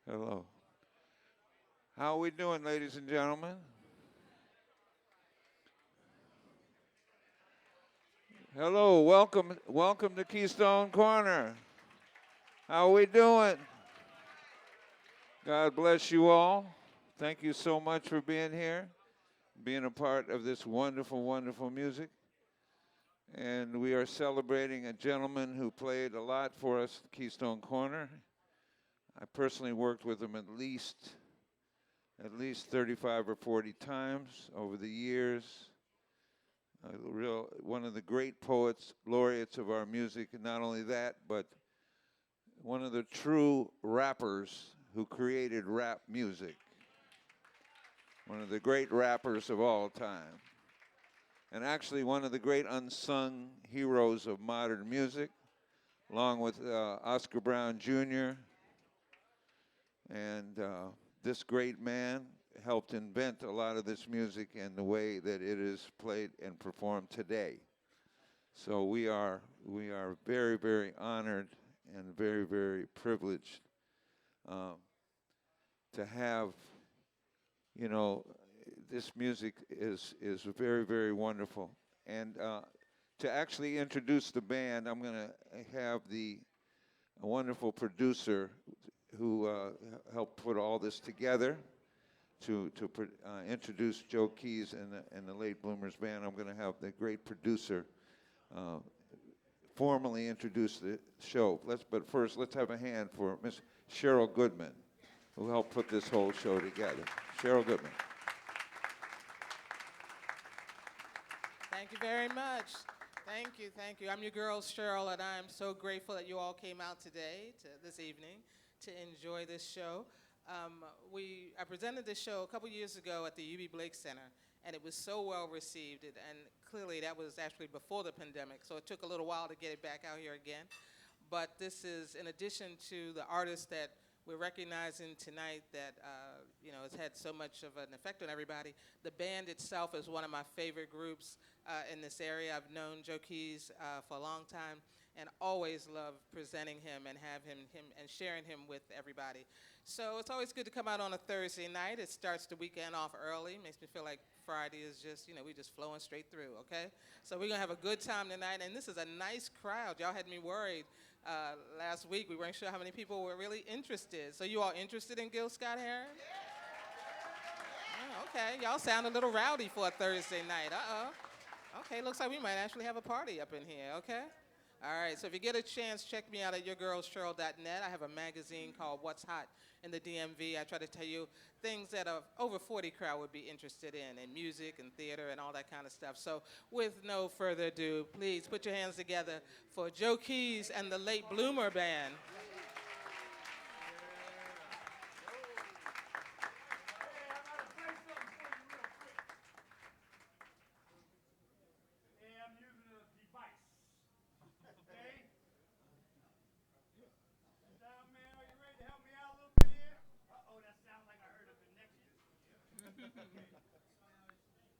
Hello. How are we doing, ladies and gentlemen? Hello, welcome to Keystone Korner. How are we doing? God bless you all. Thank you so much for being here, being a part of this wonderful, wonderful music. And we are celebrating a gentleman who played a lot for us at Keystone Korner. I personally worked with him at least 35 or 40 times over the years. One of the great poets, laureates of our music, and not only that, but one of the true rappers who created rap music. One of the great rappers of all time. And actually one of the great unsung heroes of modern music, along with Oscar Brown Jr. And this great man helped invent a lot of this music and the way that it is played and performed today. So we are very, very honored and very, very privileged to have, this music is very, very wonderful. And to actually introduce the band, I'm going to have a wonderful producer who helped put all this together to introduce Joe Keys and the Late Bloomers Band. I'm going to have the great producer formally introduce the show. But first, let's have a hand for Miss Cheryl Goodman, who helped put this whole show together. Cheryl Goodman. Thank you very much. Thank you. I'm your girl, Cheryl, and I'm so grateful that you all came out today, this evening, to enjoy this show. I presented this show a couple years ago at the UB Blake Center, and it was so well received, and clearly that was actually before the pandemic, so it took a little while to get it back out here again. But this is in addition to the artists that we're recognizing tonight that has had so much of an effect on everybody. The band itself is one of my favorite groups in this area. I've known Joe Keys for a long time and always love presenting him and have him and sharing him with everybody. So it's always good to come out on a Thursday night. It starts the weekend off early. Makes me feel like Friday is just, we just flowing straight through, okay? So we're going to have a good time tonight, and this is a nice crowd. Y'all had me worried. Last week, we weren't sure how many people were really interested. So you all interested in Gil Scott Heron? Oh, okay, y'all sound a little rowdy for a Thursday night. Okay, looks like we might actually have a party up in here, okay? All right, so if you get a chance, check me out at yourgirlscheryl.net. I have a magazine called What's Hot in the DMV. I try to tell you things that a over 40 crowd would be interested in music and theater and all that kind of stuff. So with no further ado, please put your hands together for Joe Keys and the Late Bloomer Band.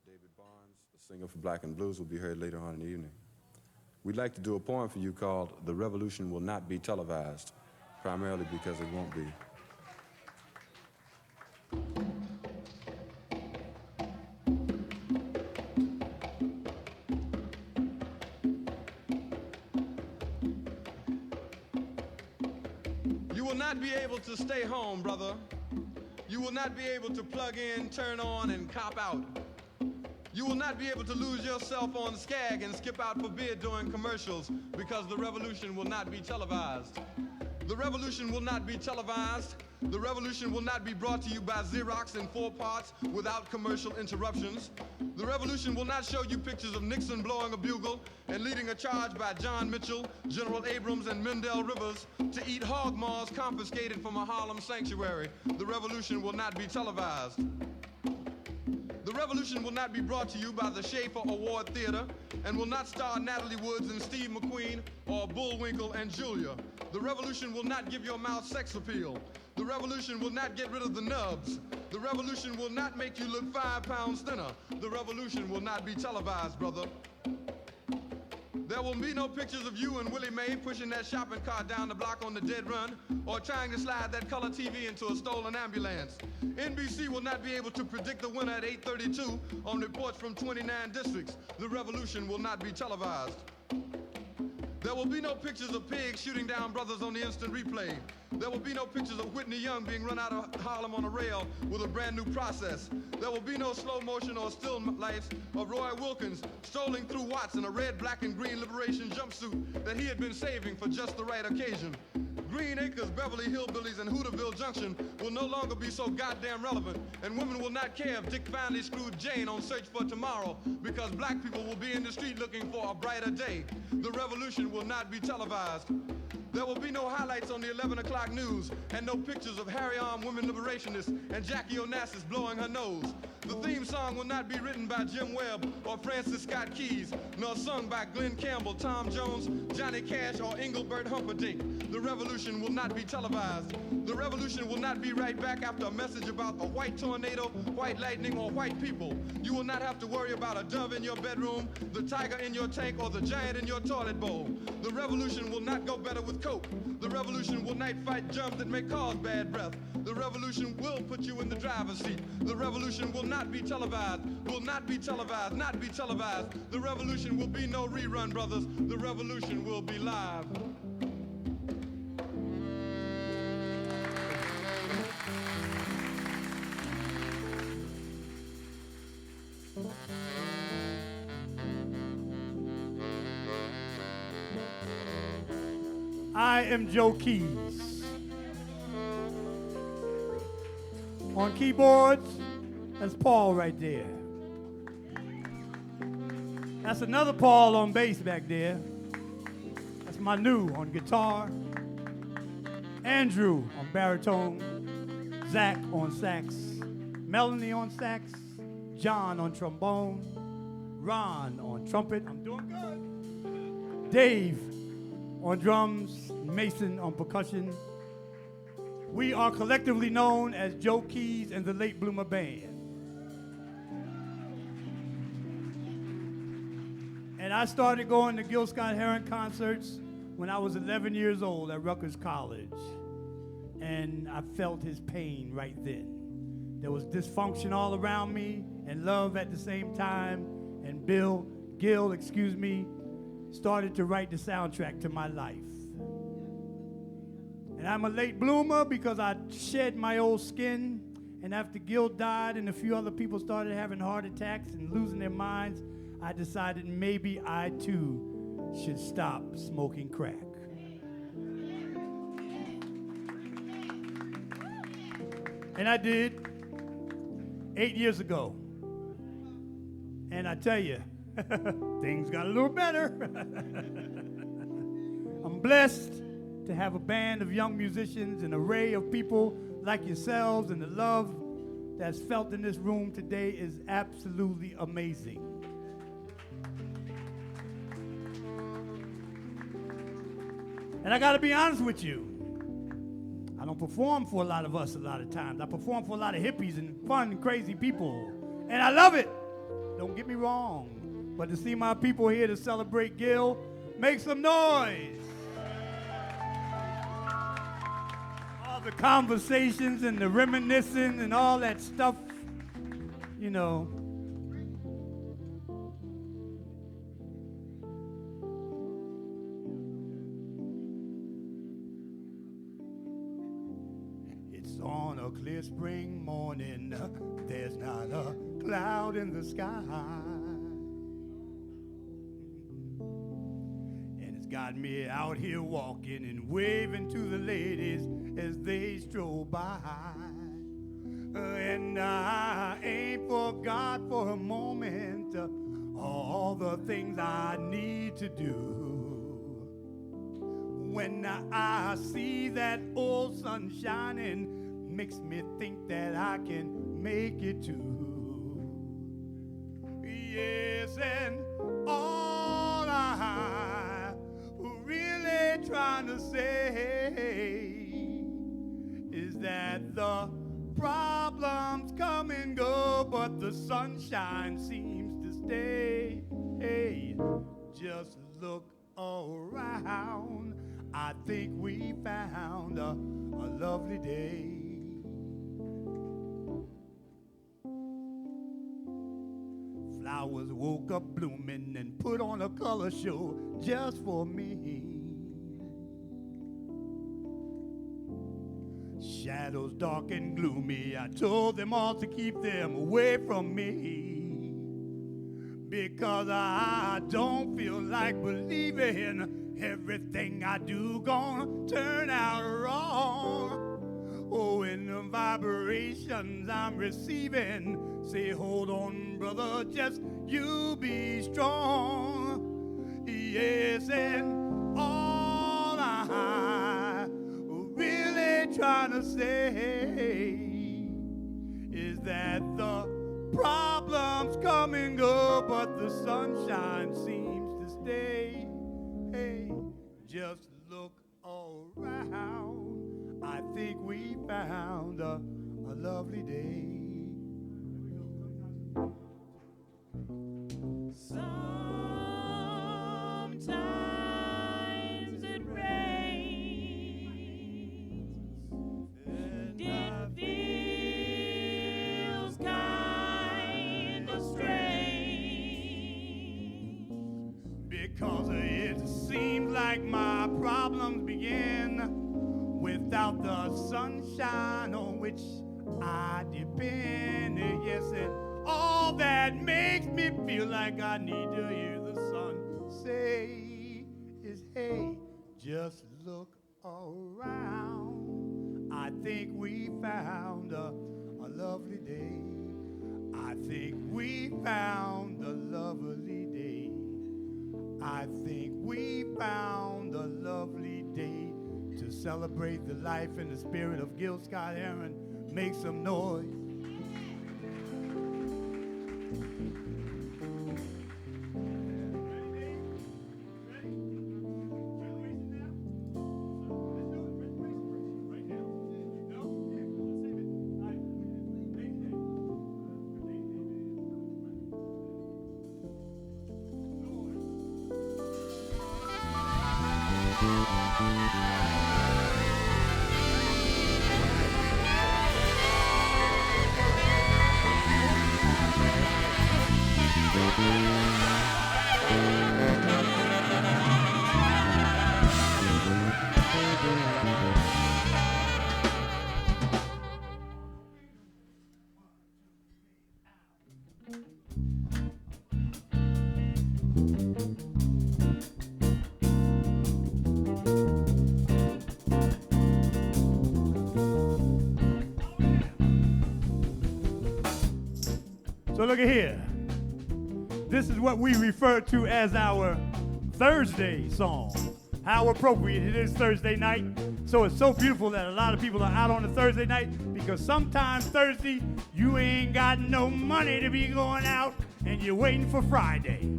David Barnes, the singer for Black and Blues, will be heard later on in the evening. We'd like to do a poem for you called The Revolution Will Not Be Televised, primarily because it won't be. You will not be able to stay home, brother. You will not be able to plug in, turn on, and cop out. You will not be able to lose yourself on Skag and skip out for beer during commercials because the revolution will not be televised. The revolution will not be televised. The revolution will not be brought to you by Xerox in 4 parts without commercial interruptions. The revolution will not show you pictures of Nixon blowing a bugle and leading a charge by John Mitchell, General Abrams, and Mendel Rivers to eat hog maws confiscated from a Harlem sanctuary. The revolution will not be televised. The revolution will not be brought to you by the Schaefer Award Theater and will not star Natalie Woods and Steve McQueen or Bullwinkle and Julia. The revolution will not give your mouth sex appeal. The revolution will not get rid of the nubs. The revolution will not make you look 5 pounds thinner. The revolution will not be televised, brother. There will be no pictures of you and Willie Mae pushing that shopping cart down the block on the dead run or trying to slide that color TV into a stolen ambulance. NBC will not be able to predict the winner at 8:32 on reports from 29 districts. The revolution will not be televised. There will be no pictures of pigs shooting down brothers on the instant replay. There will be no pictures of Whitney Young being run out of Harlem on a rail with a brand new process. There will be no slow motion or still lifes of Roy Wilkins strolling through Watts in a red, black, and green liberation jumpsuit that he had been saving for just the right occasion. Green Acres, Beverly Hillbillies, and Hooterville Junction will no longer be so goddamn relevant, and women will not care if Dick finally screwed Jane on Search for Tomorrow, because black people will be in the street looking for a brighter day. The revolution will not be televised. There will be no highlights on the 11 o'clock news and no pictures of Harry-armed women liberationists and Jackie Onassis blowing her nose. The theme song will not be written by Jim Webb or Francis Scott Keys, nor sung by Glenn Campbell, Tom Jones, Johnny Cash, or Engelbert Humperdinck. The revolution will not be televised. The revolution will not be right back after a message about a white tornado, white lightning, or white people. You will not have to worry about a dove in your bedroom, the tiger in your tank, or the giant in your toilet bowl. The revolution will not go better with Coke. The revolution will not fight germs that may cause bad breath. The revolution will put you in the driver's seat. The revolution will not be televised, will not be televised, not be televised. The revolution will be no rerun, brothers. The revolution will be live. I am Joe Keys. On keyboards, that's Paul right there. That's another Paul on bass back there. That's Manu on guitar. Andrew on baritone. Zach on sax. Melanie on sax. John on trombone. Ron on trumpet. I'm doing good. Dave on drums, Mason on percussion. We are collectively known as Joe Keys and the Late Bloomer Band. And I started going to Gil Scott Heron concerts when I was 11 years old at Rutgers College. And I felt his pain right then. There was dysfunction all around me and love at the same time. And Gil, started to write the soundtrack to my life. And I'm a late bloomer because I shed my old skin, and after Gil died and a few other people started having heart attacks and losing their minds, I decided maybe I too should stop smoking crack. And I did 8 years ago. And I tell you, things got a little better. I'm blessed to have a band of young musicians, an array of people like yourselves, and the love that's felt in this room today is absolutely amazing. And I gotta be honest with you, I don't perform for a lot of us a lot of times. I perform for a lot of hippies and fun, crazy people, and I love it. Don't get me wrong. But to see my people here to celebrate Gil, make some noise. All the conversations and the reminiscing and all that stuff, you know. It's on a clear spring morning, there's not a cloud in the sky. Got me out here walking and waving to the ladies as they stroll by. And I ain't forgot for a moment all the things I need to do. When I see that old sun shining, makes me think that I can make it too. Yes, and all I really trying to say is that the problems come and go, but the sunshine seems to stay. Hey, just look around. I think we found a lovely day. Flowers woke up blooming and put on a color show just for me. Shadows dark and gloomy, I told them all to keep them away from me, because I don't feel like believing everything I do gonna turn out wrong. Oh, and the vibrations I'm receiving say, hold on, brother, just you be strong. Yes, and all I really trying to say is that the problems come and go, but the sunshine seems to stay. Hey, just look around. I think we found a lovely day. Sometimes it rains and it feels kind of strange, Because it seems like my problems begin without the sunshine on which I depend. Yes, and all that makes me feel like I need to hear the sun say is, hey, just look around. I think we found a lovely day. I think we found a lovely day. I think we found a lovely day to celebrate the life and the spirit of Gil Scott Heron. Make some noise. So look at here. This is what we refer to as our Thursday song. How appropriate it is Thursday night. So it's so beautiful that a lot of people are out on a Thursday night, because sometimes Thursday you ain't got no money to be going out and you're waiting for Friday.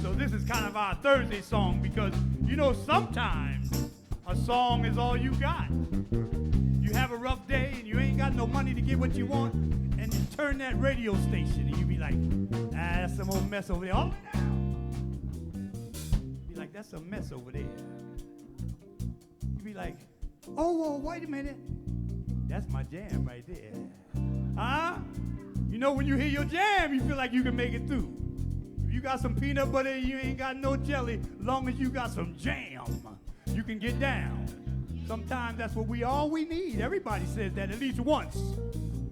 So this is kind of our Thursday song, because you know sometimes a song is all you got. You have a rough day and you ain't got no money to get what you want, and you turn that radio station and you be like, that's some old mess over there. All the way down. Be like, that's a mess over there. You be like, oh, well, wait a minute. That's my jam right there. Huh? You know, when you hear your jam, you feel like you can make it through. If you got some peanut butter and you ain't got no jelly, long as you got some jam, you can get down. Sometimes that's what all we need. Everybody says that at least once.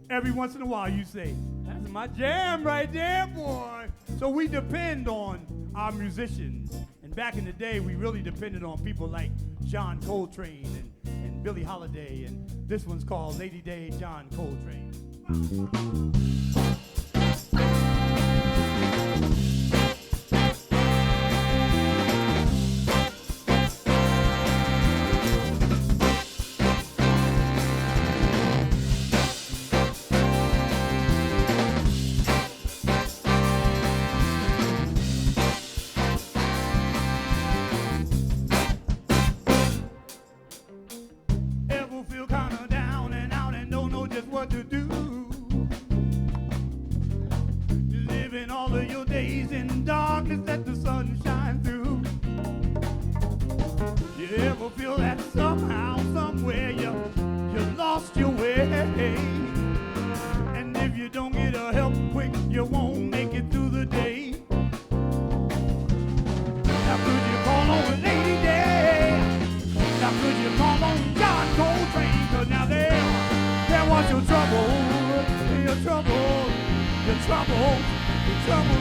Every once in a while you say, that's my jam right there, boy. So we depend on our musicians. And back in the day, we really depended on people like John Coltrane and Billie Holiday. And this one's called Lady Day, John Coltrane. What to do, living all of your days in darkness, let the sun shine through. troubles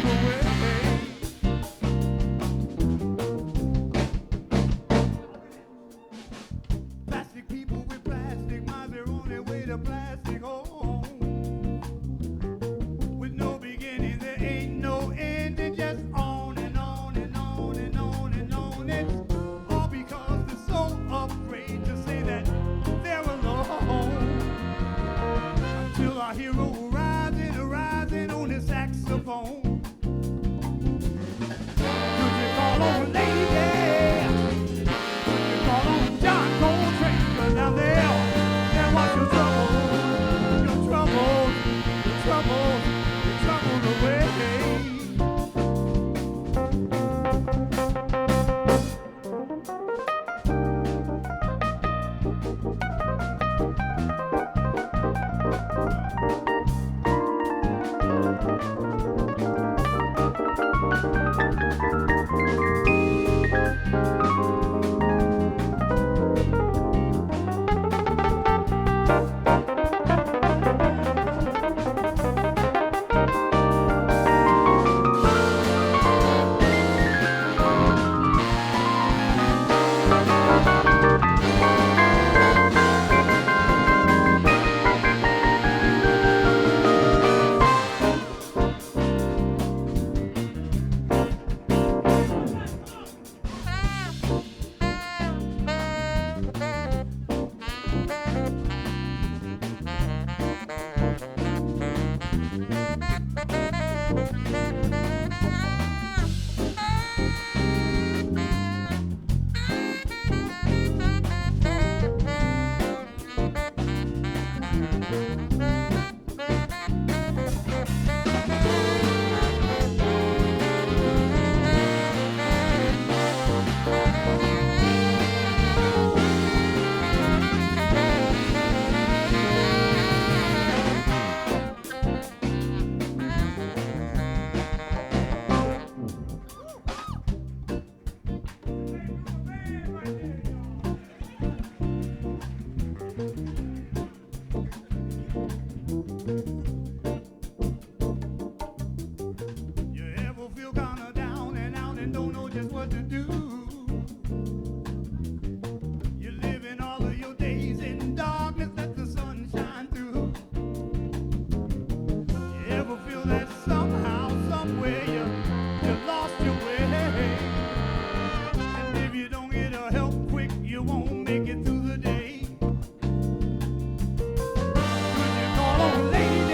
away. Plastic people with plastic minds, they're on their way to plastic home. With no beginning, there ain't no end, and just on and on and on and on and on. It's all because they're so afraid to say that they're alone. Until our hero rising on his saxophone. Could you call on a lady? Could you call on John Coltrane? 'Cause now they'll watch your troubles away. You ever feel kinda down and out and don't know just what to do? You're living all of your days in darkness, let the sun shine through. You ever feel that somehow, somewhere you lost your way? And if you don't get a help quick, you won't make it through the day. Could you call on a lady?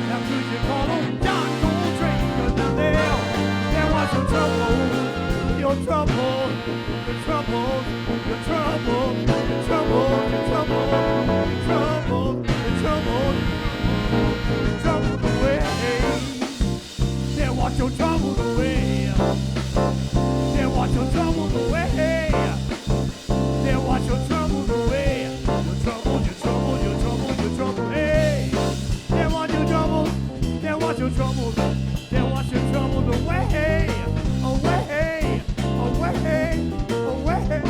Now could you call on John Coltrane? 'Cause now they'll watch your troubles, your troubles, your troubles, your troubles, your troubles, your troubles, your troubles, your troubles, your troubles away. They'll watch your troubles away. They'll watch your troubles away. They'll watch your troubles away. Your troubles, your troubles, your troubles, your troubles. Hey, they'll watch your troubles. They'll watch your troubles. They'll watch your troubles away, away, away, away.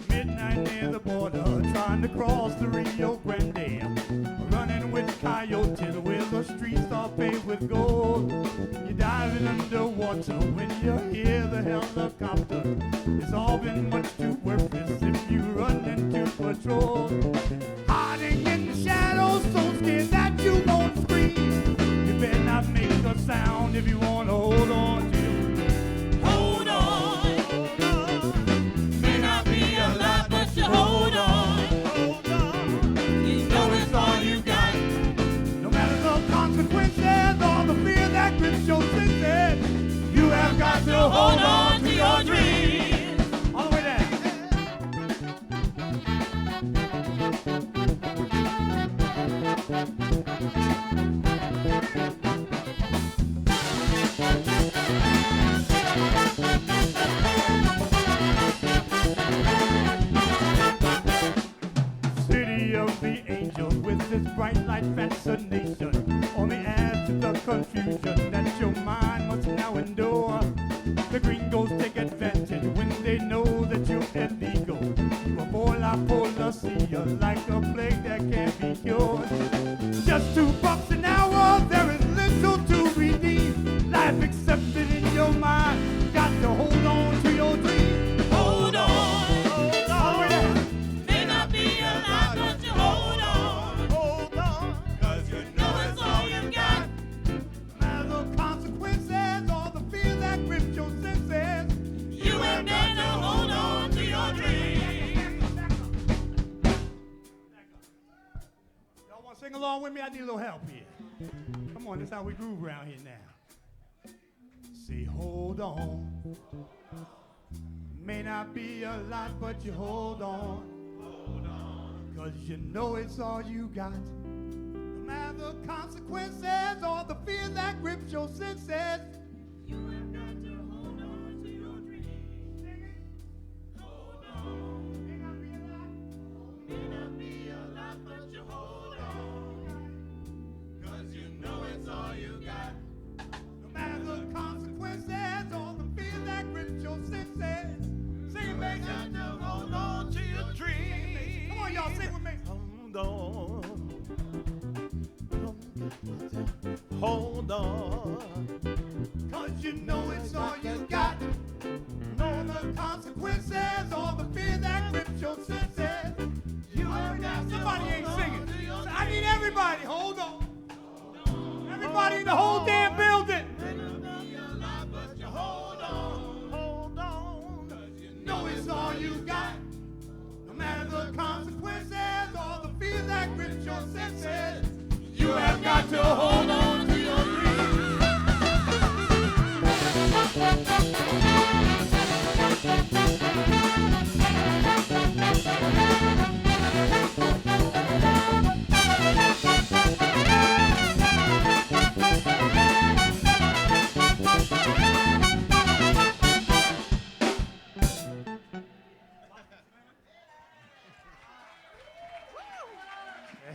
Midnight near the border, trying to cross the Rio Grande. Running with coyotes where the streets are paved with gold. You're diving underwater when you hear the helicopter. It's all been much too worthless if you run into patrol. Hiding in the shadows, so scared that you won't scream. You better not make a sound if you want to hold on to your Hold on. May not be a lot, but you hold gringos take advantage when they know that you're illegal. You avoid la policia like a plague that can't be cured. Just $2 an hour, there is little to redeem. Life accepted in your mind, got to hold on to your dream. Hold on. Hold on. May not be a lot, but you hold on. Hold on, 'cause you know it's all you got. Matter of consequences, all the fear that grips your senses. You have got to hold on to your dream. Y'all want to sing along with me? I need a little help here. Come on, this is how we groove around here now. Say, hold on. May not be a lot, but you hold on. Hold on. 'Cause you know it's all you got. No matter the consequences or the fear that grips your senses. You have got to hold on to your dream. Hold on. May not be a lot. May not be a lot, but you hold on. 'Cause you know it's all you got. No matter the consequences or the fear that grips your senses. Sing it, baby. Got to hold on to your dream. Come on, y'all, sing with me. Hold on. Hold on. 'Cause you know it's all you got. Know the consequences or the fear that grips your senses. You have got. Somebody ain't singing. So I need everybody. Hold on. Everybody in the whole damn building. Hold on. Know it's all you got. No matter the consequences or the fear that grips your senses. You have got to hold on to your dreams.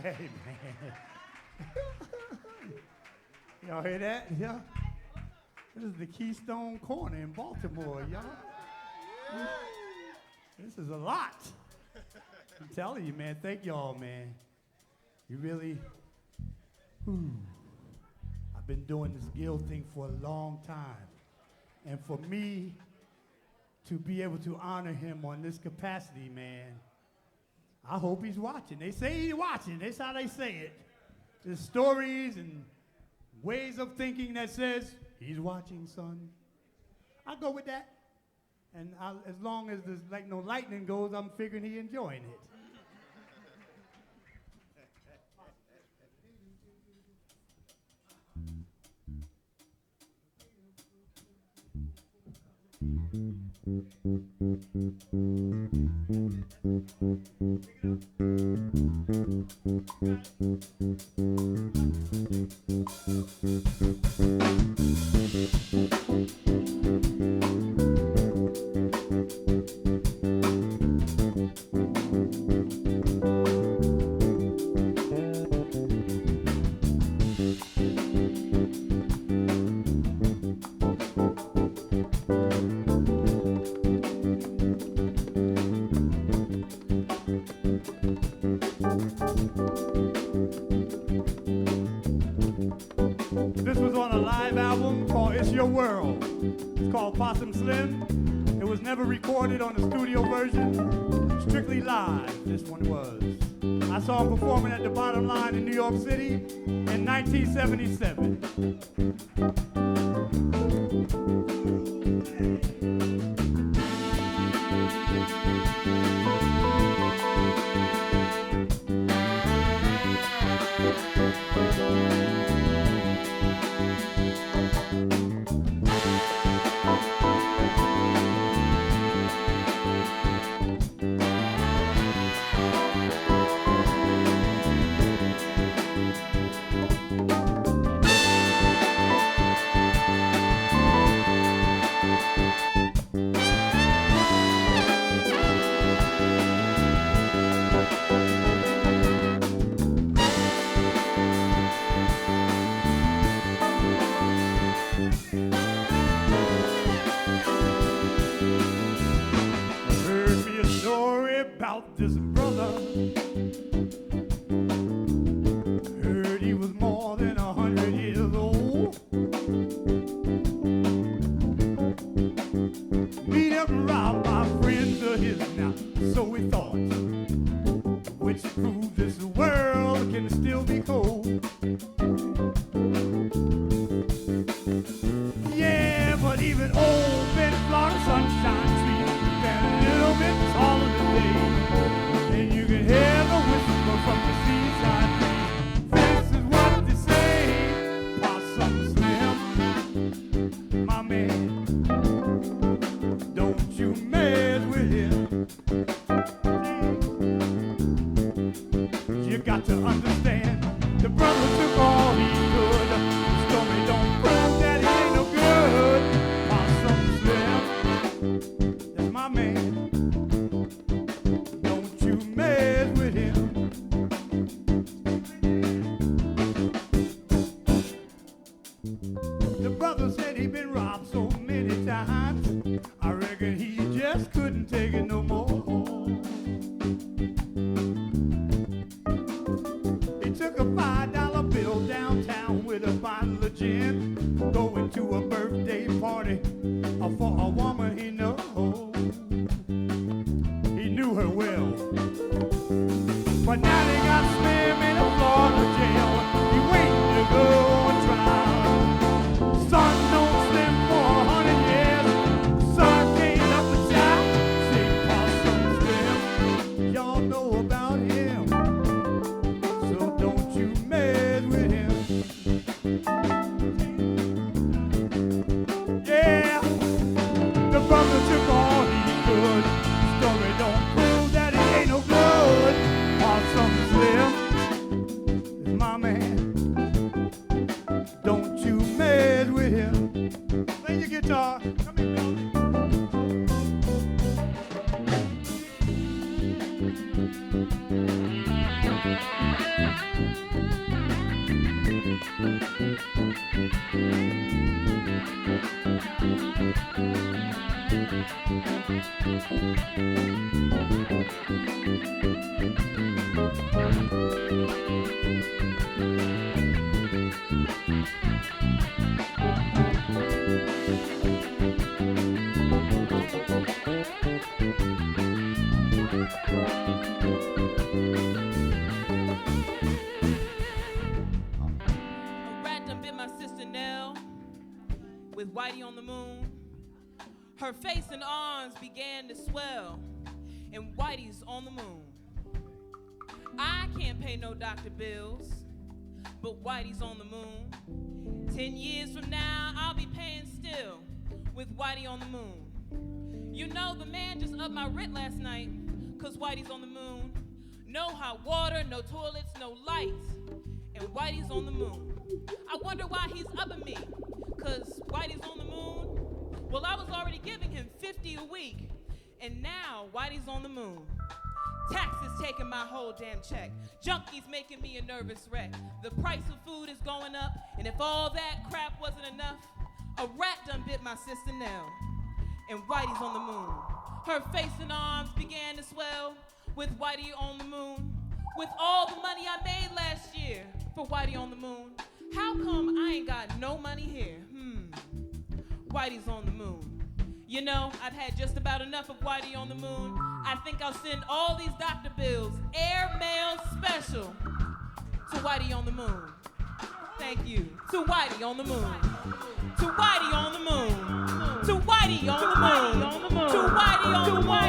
Hey, man. Y'all hear that? Yeah. This is the Keystone Korner in Baltimore, y'all. This is a lot. I'm telling you, man. Thank y'all, man. You really. I've been doing this Gil thing for a long time. And for me to be able to honor him on this capacity, man, I hope he's watching. They say he's watching. That's how they say it. There's stories and ways of thinking that says, he's watching, son. I go with that. And as long as there's like no lightning goes, I'm figuring he's enjoying it. This was on a live album called It's Your World. It's called Possum Slim. It was never recorded on the studio version. Strictly live, this one was. I saw him performing at the Bottom Line in New York City in 1977. about this brother. Heard he was more than 100 years old. Beat up and robbed by friends of his now, so we thought, which proves this world can still be cold. Yeah, but even old Ben Florida sunshine tree got a little bit taller today, and you can hear the whisper from the seaside breeze. This is what they say, Possum Slim, my man, don't you mess with him. You got to understand, the brother took all he could. The story don't prove that he ain't no good. Possum Slim, that's my man. Don't you mess with him. The brother said he'd been robbed so many times, I reckon he just couldn't take it no more. He took a $5 bill downtown with a bottle of gin, going to a birthday party for a woman he knows. He knew her well, but now they got Slim in a Florida jail. He waiting to go on trial. Son known Slim for 100 years. Son came up the child. Say Possum Slim, y'all know about him, so don't you mess with him. Yeah, the brother took all he could. Story don't prove that he ain't no good. Possum Slim is my man. Don't you mess with him. Play your guitar. Come here, Melody. A rat done bit my sister Nell with Whitey on the moon. Her face and arms began to swell, and Whitey's on the moon. I can't pay no doctor bills, but Whitey's on the moon. 10 years from now, I'll be paying still with Whitey on the moon. You know, the man just upped my rent last night, 'cause Whitey's on the moon. No hot water, no toilets, no lights, and Whitey's on the moon. I wonder why he's upping me, 'cause Whitey's on the moon. Well, I was already giving him $50 a week, and now Whitey's on the moon. Taxes taking my whole damn check. Junkies making me a nervous wreck. The price of food is going up, and if all that crap wasn't enough, a rat done bit my sister Nell, and Whitey's on the moon. Her face and arms began to swell with Whitey on the moon. With all the money I made last year for Whitey on the moon, how come I ain't got no money here? Whitey's on the moon. You know, I've had just about enough of Whitey on the moon. I think I'll send all these doctor bills airmail special to Whitey on the moon. Thank you. To Whitey on the moon. To Whitey on the moon. To Whitey on the moon. To Whitey on the moon.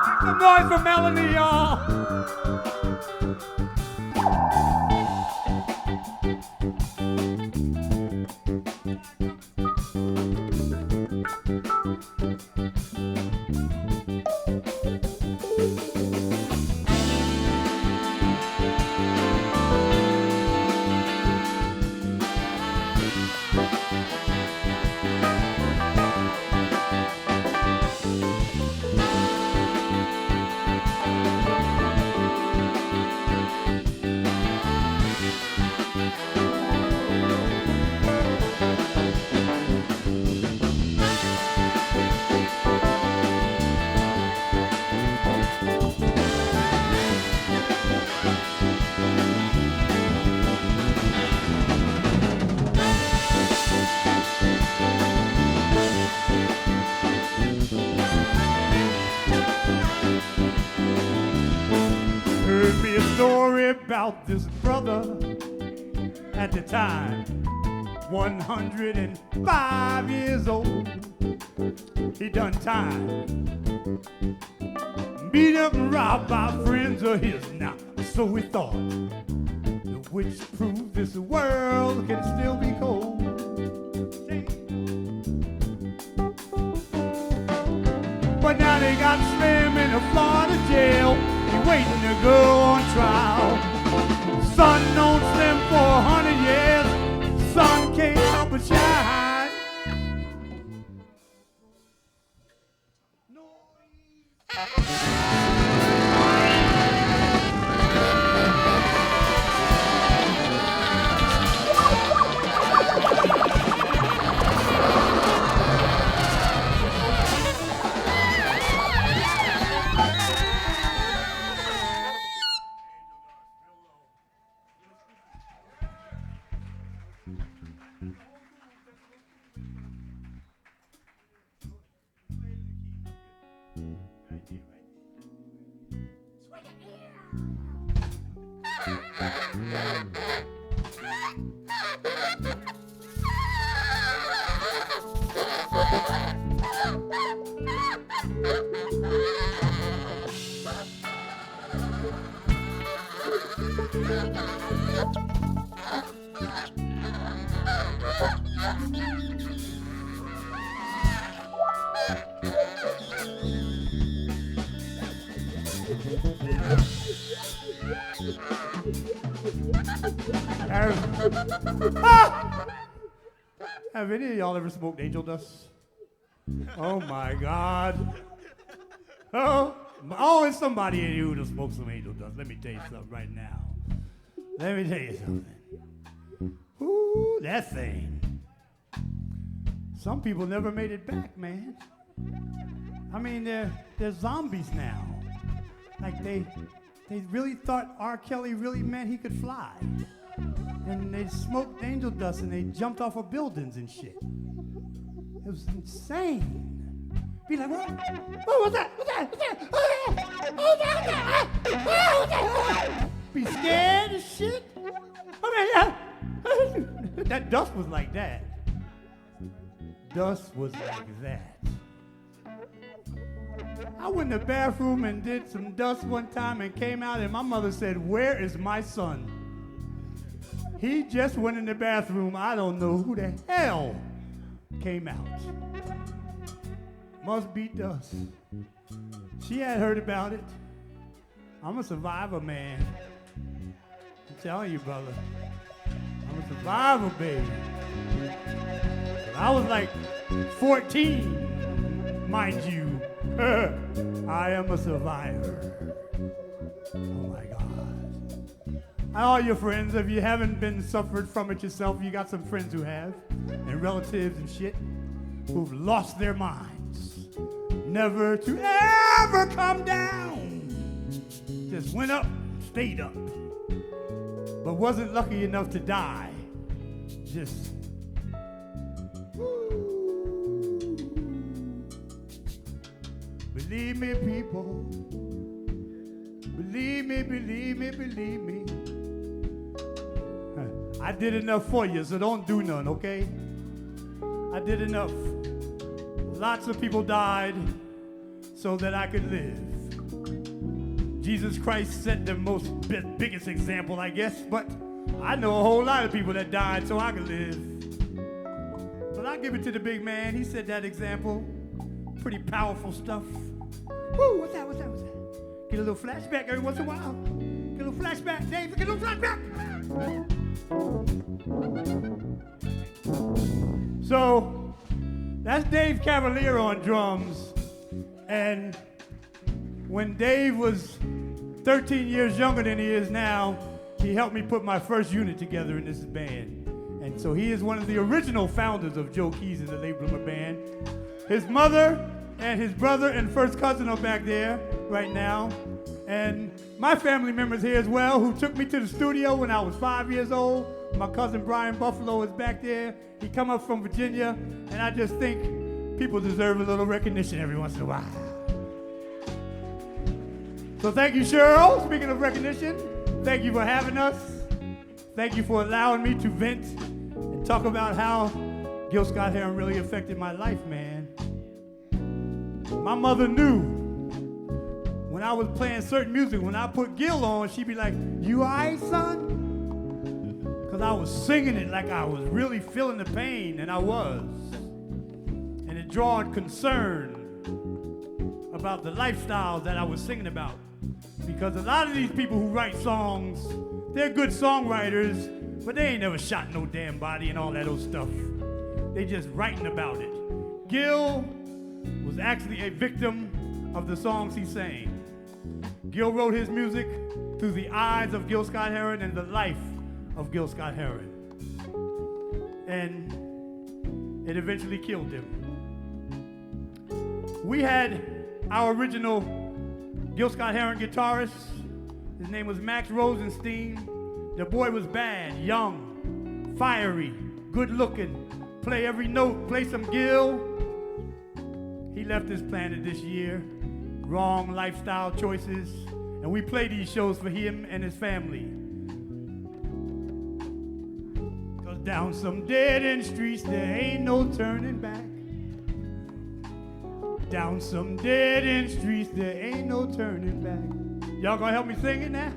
Make some noise for Melanie, y'all. about this brother at the time, 105 years old. He done time, beat up and robbed by friends of his now. So we thought, which proves this world can still be cold. But now they got Slim in a Florida jail. He waiting to go on trial. Son known Slim for 100 years. Sun can't help but shine. Have any of y'all ever smoked angel dust? Oh my God. Oh, it's somebody in here who smoked some angel dust. Let me tell you something right now. Let me tell you something. Ooh, that thing. Some people never made it back, man. I mean, they're zombies now. Like they really thought R. Kelly really meant he could fly. And they smoked angel dust and they jumped off of buildings and shit. It was insane. Be like, what? Oh, what's that? What's that? What's that? Oh, that? Oh, that? Be scared as shit. I mean, that dust was like that. Dust was like that. I went in the bathroom and did some dust one time and came out and my mother said, "Where is my son?" He just went in the bathroom. I don't know who the hell came out. Must be dust. She had heard about it. I'm a survivor, man. I'm telling you, brother. I'm a survivor, baby. I was like 14, mind you. I am a survivor. Oh my God. All your friends, if you haven't been suffered from it yourself, you got some friends who have, and relatives and shit, who've lost their minds. Never to ever come down. Just went up, stayed up. But wasn't lucky enough to die. Just believe me, people. Believe me, believe me, believe me. I did enough for you, so don't do none, okay? I did enough. Lots of people died so that I could live. Jesus Christ set the biggest example, I guess, but I know a whole lot of people that died so I could live. But I give it to the big man. He set that example. Pretty powerful stuff. Woo, what's that? Get a little flashback every once in a while. Get a little flashback, Dave. Get a little flashback. So, that's Dave Cavalier on drums. And when Dave was 13 years younger than he is now, he helped me put my first unit together in this band. And so he is one of the original founders of Joe Keys and the Late Bloomer Band. His mother and his brother and first cousin are back there right now. And my family members here as well, who took me to the studio when I was 5 years old. My cousin Brian Buffalo is back there. He come up from Virginia, and I just think people deserve a little recognition every once in a while. So thank you, Cheryl. Speaking of recognition, Thank you for having us. Thank you for allowing me to vent and talk about how Gil Scott Heron really affected my life, man. My mother knew when I was playing certain music, when I put Gil on, she'd be like, "You all right, son?" Because I was singing it like I was really feeling the pain, and I was. And it drawing concern about the lifestyle that I was singing about. Because a lot of these people who write songs, they're good songwriters, but they ain't never shot no damn body and all that old stuff. They just writing about it. Gil was actually a victim of the songs he sang. Gil wrote his music through the eyes of Gil Scott Heron and the life of Gil Scott Heron. And it eventually killed him. We had our original Gil Scott Heron guitarist. His name was Max Rosenstein. The boy was bad, young, fiery, good looking, play every note, play some Gil. He left this planet this year. Wrong lifestyle choices. And we play these shows for him and his family. Cause down some dead-end streets there ain't no turning back. Down some dead-end streets there ain't no turning back. Y'all gonna help me sing it now?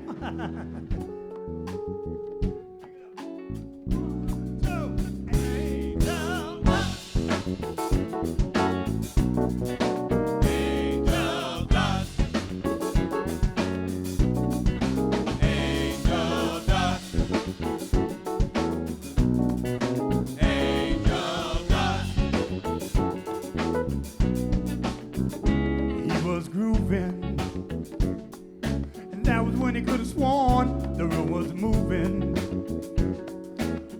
And that was when he could have sworn the room was moving.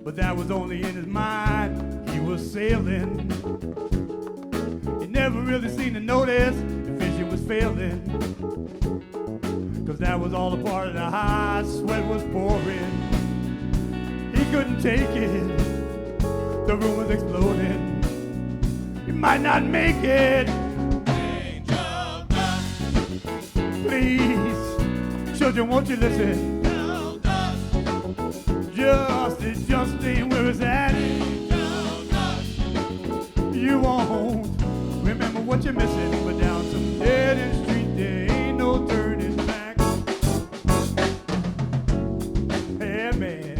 But that was only in his mind. He was sailing. He never really seemed to notice the vision was failing. Cause that was all a part of the high, sweat was pouring. He couldn't take it. The room was exploding. He might not make it. Please, children, won't you listen? It just ain't where it's at. You won't remember what you're missing, but down some dead-end street there ain't no turning back. Hey, man.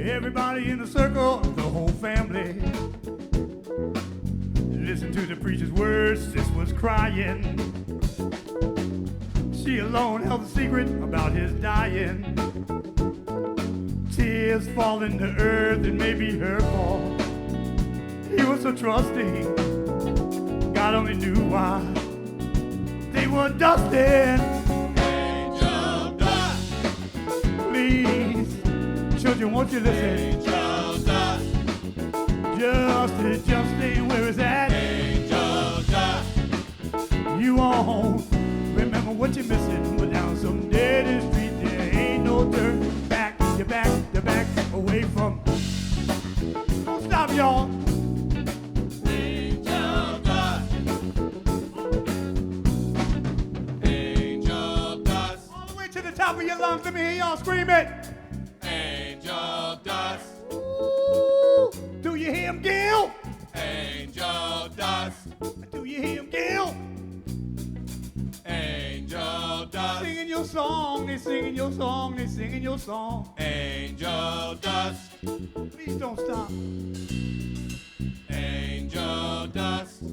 Everybody in the circle, the whole family. Listen to the preacher's words, sis was crying. She alone held the secret about his dying. Tears falling to earth, it may be her fault. He was so trusting, God only knew why. They were dusting. Angel dust. Please, children, won't you listen? Angel dust. It just ain't where it's at. Angel dust. You won't remember what you're missing, but down some dead-end street there ain't no turn back. You're back away from. Don't stop, y'all. Angel dust. Angel dust. All the way to the top of your lungs. Let me hear y'all scream it. Angel dust. Ooh. Do you hear him, Gil? Angel dust. singing your song, they singing your song. Angel dust, Please don't stop. angel dust.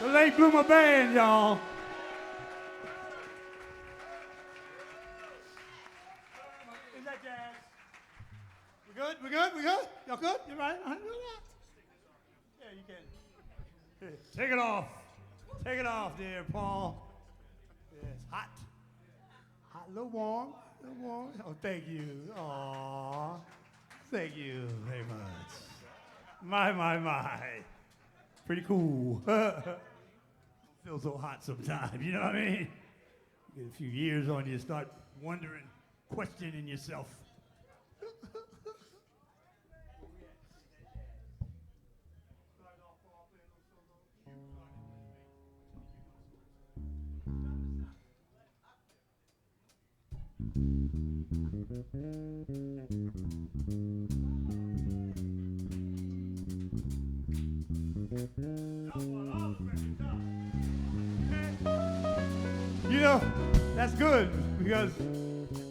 The Late Bloomer Band, y'all. Is that jazz? We good? We good? We good? Y'all good? You right? Yeah, you can. Here, take it off. Take it off there, Paul. Yeah, it's hot. Hot, a little warm. A little warm. Oh, thank you. Aw. Thank you very much. My. Pretty cool. Feels so hot sometimes, you know what I mean? You get a few years on you, start wondering, questioning yourself. You know, that's good because,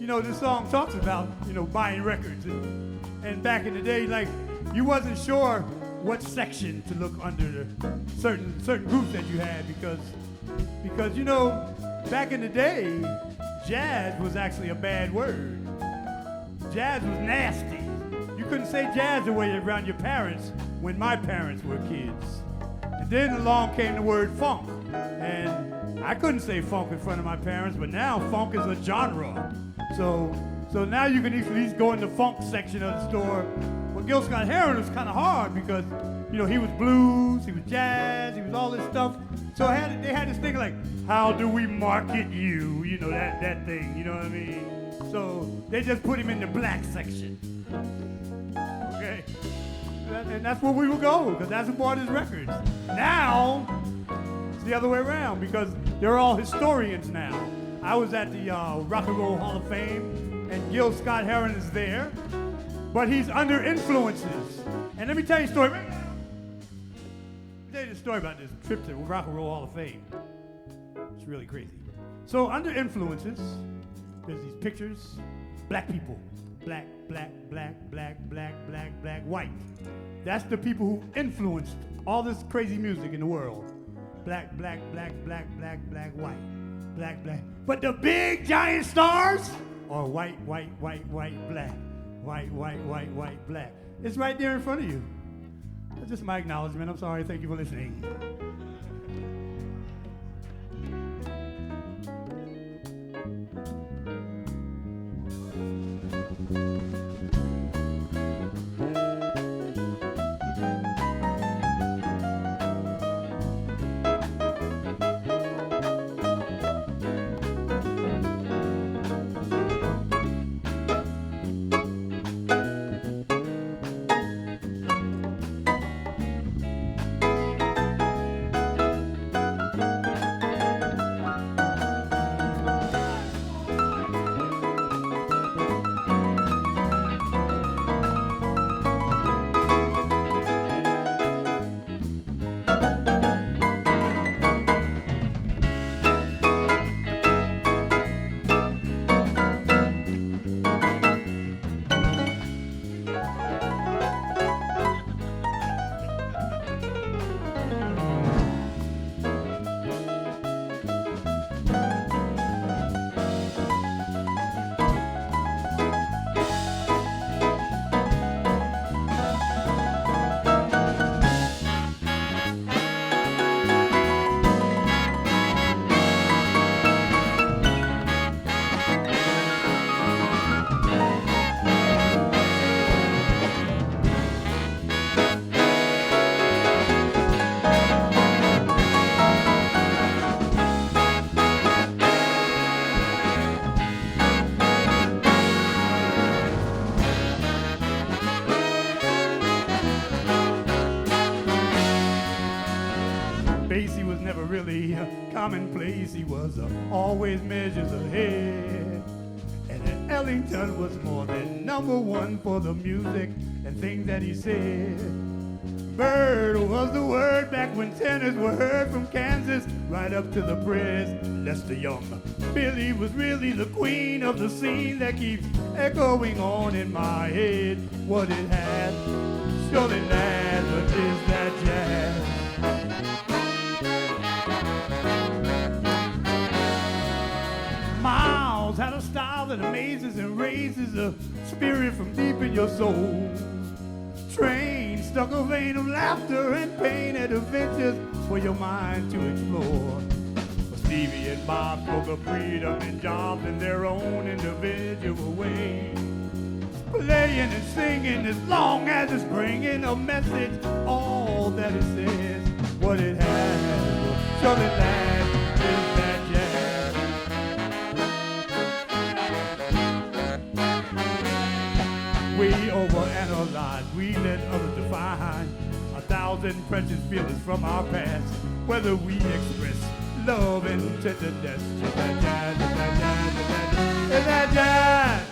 you know, this song talks about, you know, buying records. And back in the day, like, you wasn't sure what section to look under the certain groups that you had because, you know, back in the day, jazz was actually a bad word. Jazz was nasty. You couldn't say jazz the way around your parents when my parents were kids. And then along came the word funk. And I couldn't say funk in front of my parents, but now funk is a genre. So now you can at least go in the funk section of the store. Well, Gil Scott Heron was kind of hard because, you know, he was blues, he was jazz, he was all this stuff. So they had this thing like, how do we market you? You know, that thing, you know what I mean? So they just put him in the black section. Okay? And that's where we will go, because that's who bought his records. Now, it's the other way around, because they're all historians now. I was at the Rock and Roll Hall of Fame, and Gil Scott Heron is there, but he's under influences. And let me tell you a story right now. Let me tell you the story about this trip to Rock and Roll Hall of Fame. It's really crazy. So under influences, there's these pictures, black people, black black, black, black, black, black, black, white. That's the people who influenced all this crazy music in the world. Black, black, black, black, black, black, white. Black, black. But the big giant stars are white, white, white, white, black. White, white, white, white, black. It's right there in front of you. That's just my acknowledgement. I'm sorry. Thank you for listening. Basie was never really commonplace. He was always measures ahead. And Ellington was more than #1 for the music and things that he said. Bird was the word back when tenors were heard from Kansas right up to the press. Lester Young. Billie was really the queen of the scene that keeps echoing on in my head. What it had, surely Nazareth is that jazz. Miles had a style that amazes and raises a spirit from deep in your soul. Train stuck a vein of laughter and pain at adventures for your mind to explore. But Stevie and Bob spoke of freedom and jobs in their own individual way. Playing and singing as long as it's bringing a message, all that it says, what it has, will surely last, is that jazz. We overanalyze, we let others define 1,000 precious feelings from our past, whether we express love and tenderness. Is that jazz, is that jazz, is that jazz, is that jazz?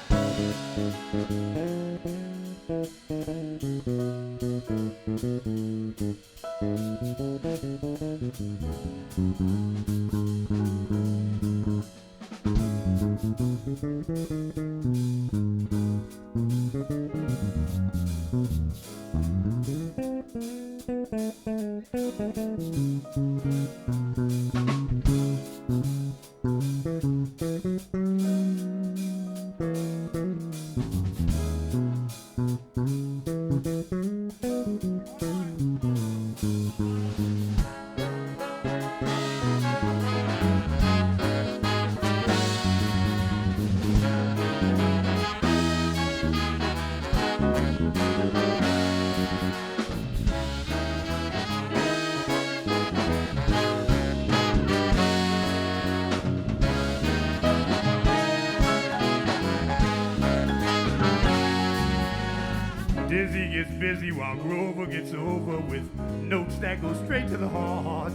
Dizzy gets busy while Grover gets over with notes that go straight to the heart.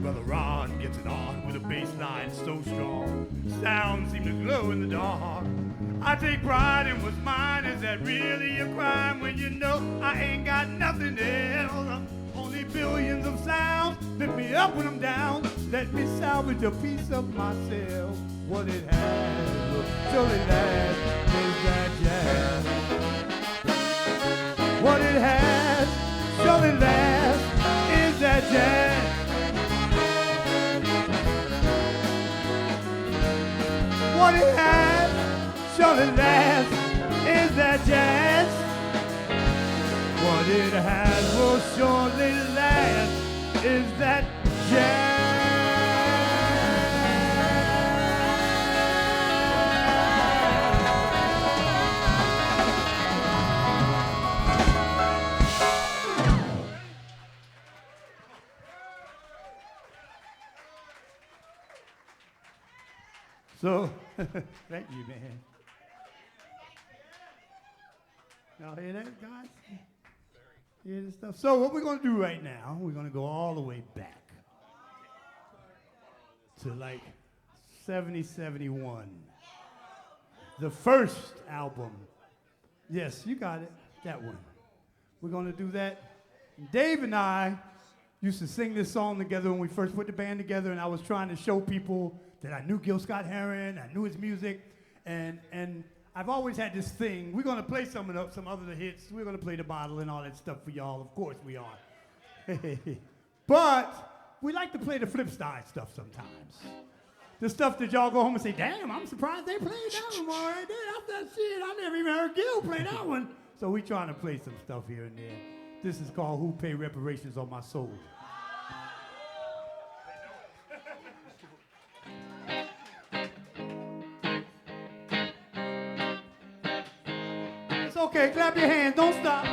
Brother Ron gets it on with a bass line so strong, sounds seem to glow in the dark. I take pride in what's mine. Is that really a crime when you know I ain't got nothing else? Only billions of sounds lift me up when I'm down. Let me salvage a piece of myself. What it has will surely last. Is that jazz? What it has surely lasts is that jazz. What it has will surely last is that jazz. So, thank you, man. Y'all hear that, guys? Hear this stuff? So what we're going to do right now, we're going to go all the way back to like 70, 71. The first album. Yes, you got it, that one. We're going to do that. Dave and I used to sing this song together when we first put the band together, and I was trying to show people that I knew Gil Scott Heron, I knew his music, and I've always had this thing. We're gonna play some other hits. We're gonna play the bottle and all that stuff for y'all. Of course we are. But we like to play the flip side stuff sometimes. The stuff that y'all go home and say, damn, I'm surprised they played that one all right there. That's that shit. I never even heard Gil play that one. So we trying to play some stuff here and there. This is called Who Pay Reparations on My Soul. It's okay, clap your hands, don't stop.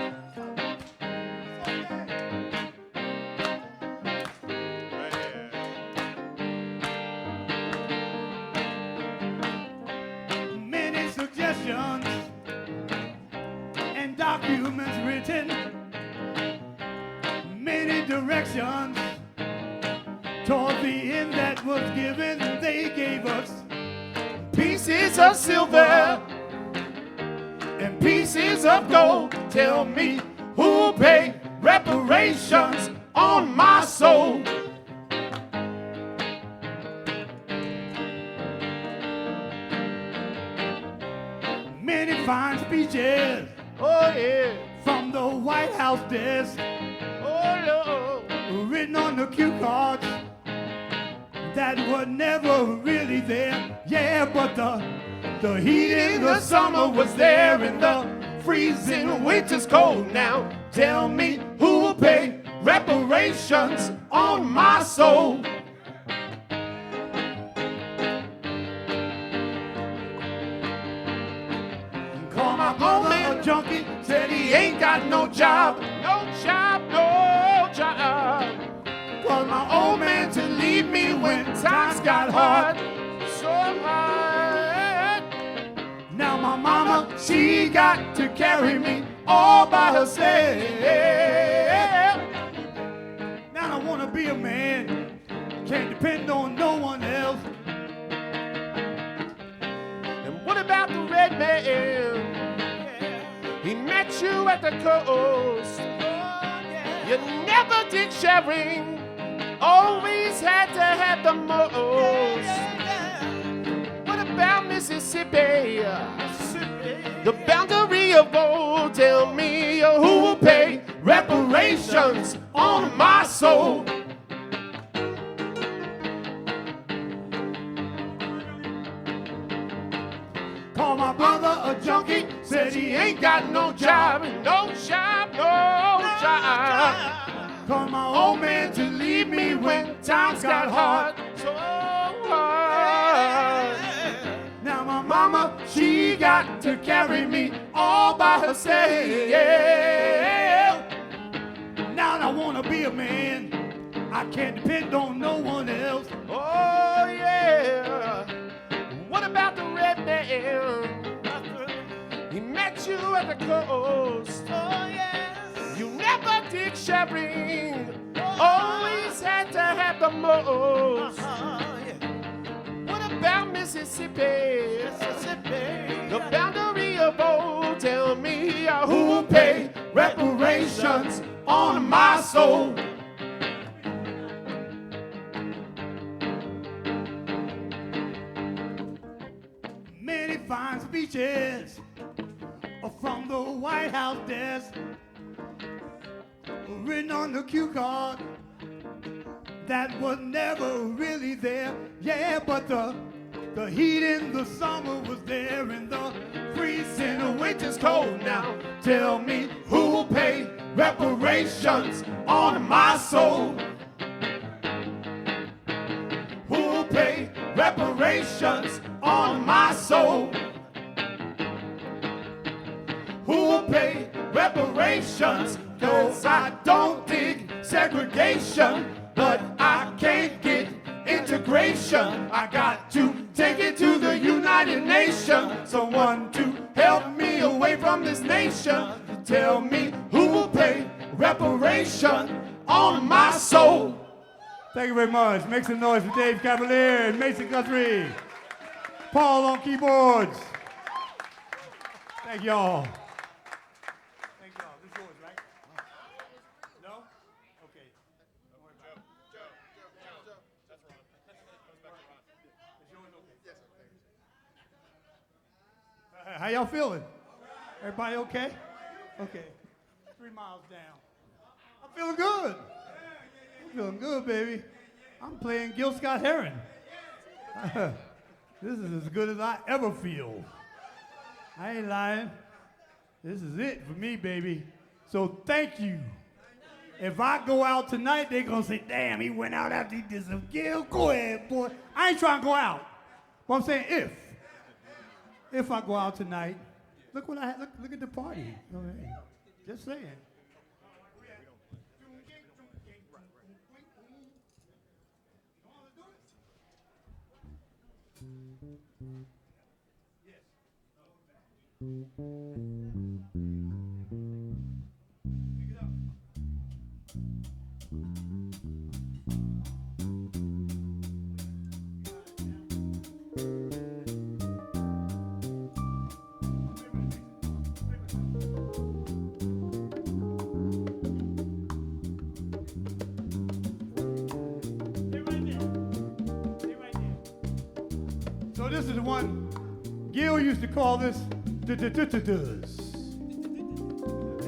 Many suggestions and documents written, many directions toward the end that was given. They gave us pieces of silver and pieces of gold. Tell me who'll pay reparations on my soul. Many fine speeches, oh yeah, from the White House desk, oh Lord, written on the cue cards that were never really there. Yeah, but the heat in the summer was there and the freezing winter's cold. Now tell me who will pay reparations on my soul. Call my mama a junkie, said he ain't got no job, no job, no job. Called my old man to leave me when times got hard, so hard. Now my mama, she got to carry me all by herself. Now I wanna be a man, can't depend on no one else. And what about the red man? He met you at the coast. You never did sharing, always had to have the most. What about Mississippi? The boundary of old. Tell me who will pay reparations on my soul. Call my brother a junkie, said he ain't got no job, no job, no job. Called my old man to leave me when times got hard, so hard. Now my mama, she got to carry me all by herself. Now I wanna be a man, I can't depend on no one else. Oh yeah. What about the red man? He met you at the coast. Oh yes. You never did sharing, always had to have the most. What about Mississippi? The boundary of old. Tell me who will pay reparations on my soul. Many fine speeches from the White House desk, written on the cue card that was never really there. Yeah, but the The heat in the summer was there in the freezing the winter's cold. Now tell me who will pay reparations on my soul? Who will pay reparations on my soul? Who will pay reparations? 'Cause I don't dig segregation, but I can't get integration. I got to take it to the United Nations. Someone to help me away from this nation. Tell me who will pay reparation on my soul. Thank you very much. Make some noise for Dave Cavalier and Mason Guthrie. Paul on keyboards. Thank y'all. Thank y'all. This is yours, right? No? Okay. Don't worry about it. How y'all feeling? Everybody okay? Okay. 3 miles down. I'm feeling good. I'm feeling good, baby. I'm playing Gil Scott Heron. This is as good as I ever feel. I ain't lying. This is it for me, baby. So thank you. If I go out tonight, they're gonna say, damn, he went out after he did some Gil. Go ahead, boy. I ain't trying to go out. But I'm saying if I go out tonight, look what I look at the party. Okay. Just saying. So this is the one Gil used to call this does.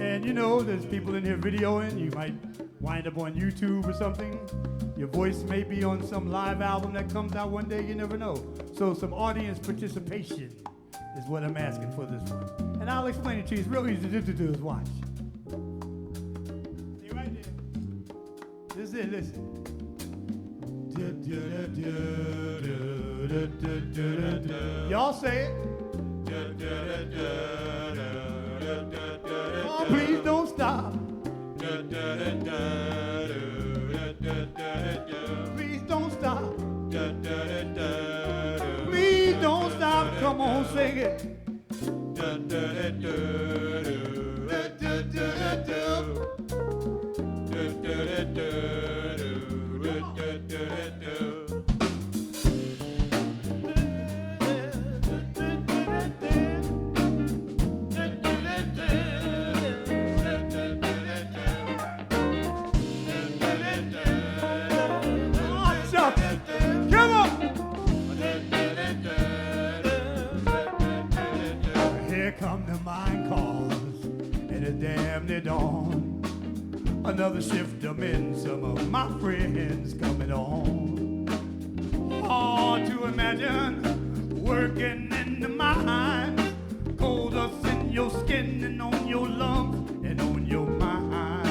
And you know, there's people in here videoing. You might wind up on YouTube or something. Your voice may be on some live album that comes out one day. You never know. So some audience participation is what I'm asking for this one. And I'll explain it to you. It's real easy to do. Watch. Stay right there. This is it. Listen. Y'all say it. Oh, please don't stop. Please don't stop. Please don't stop. Come on, sing it. Dawn. Another shift of men, some of my friends coming on. Hard to imagine working in the mine, cold dust in your skin and on your lungs and on your mind.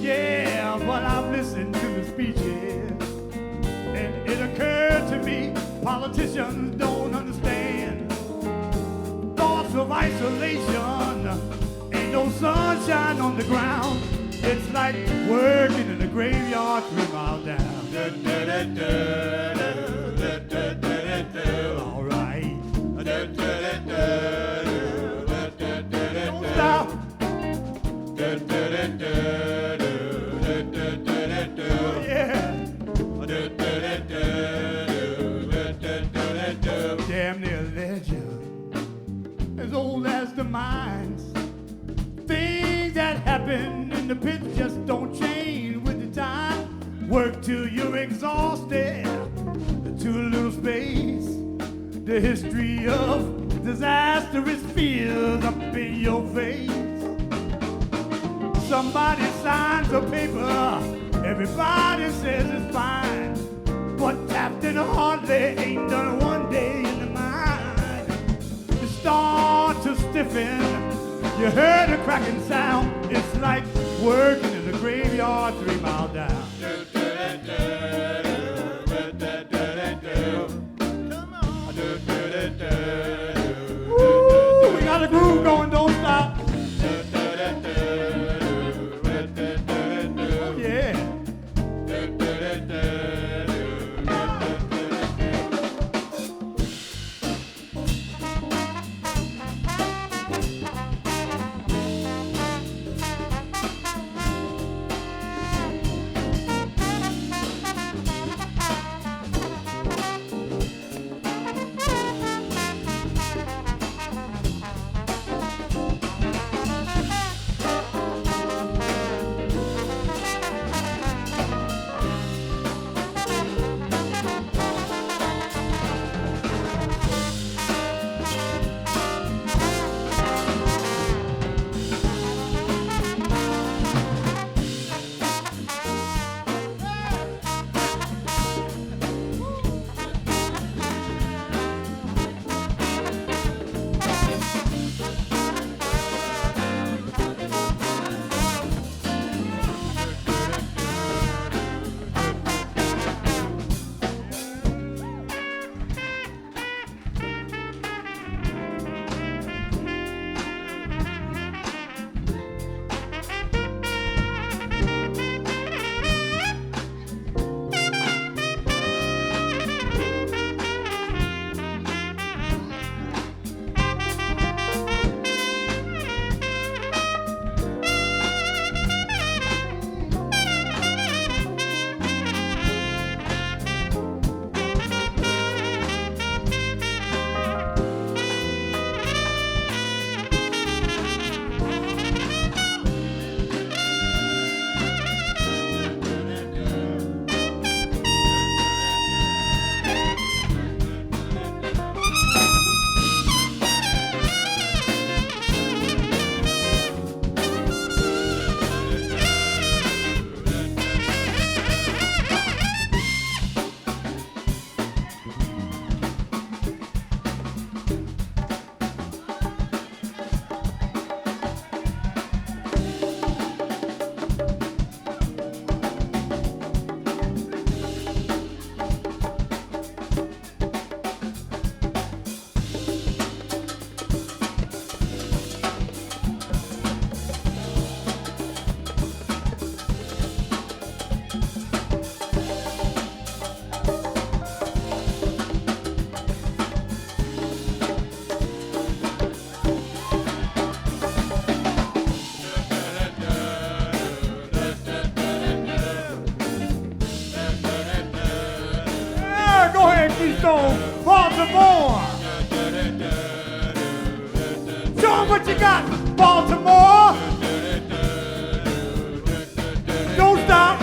Yeah, but I've listened to the speeches and it occurred to me politicians don't understand thoughts of isolation. No sunshine on the ground. It's like working in a graveyard 3 miles down. All right. Don't stop. Yeah. Damn near legend, as old as the mines. Things that happen in the pit just don't change with the time. Work till you're exhausted, too little space. The history of disastrous fears up in your face. Somebody signs a paper, everybody says it's fine. But Captain Hartley ain't done one day in the mine. You start to stiffen, you heard a cracking sound. It's like working in the graveyard 3 miles down. Woo, we got a groove going, don't stop. Yeah. Go ahead, Keystone, Baltimore. Show 'em what you got, Baltimore. Don't stop.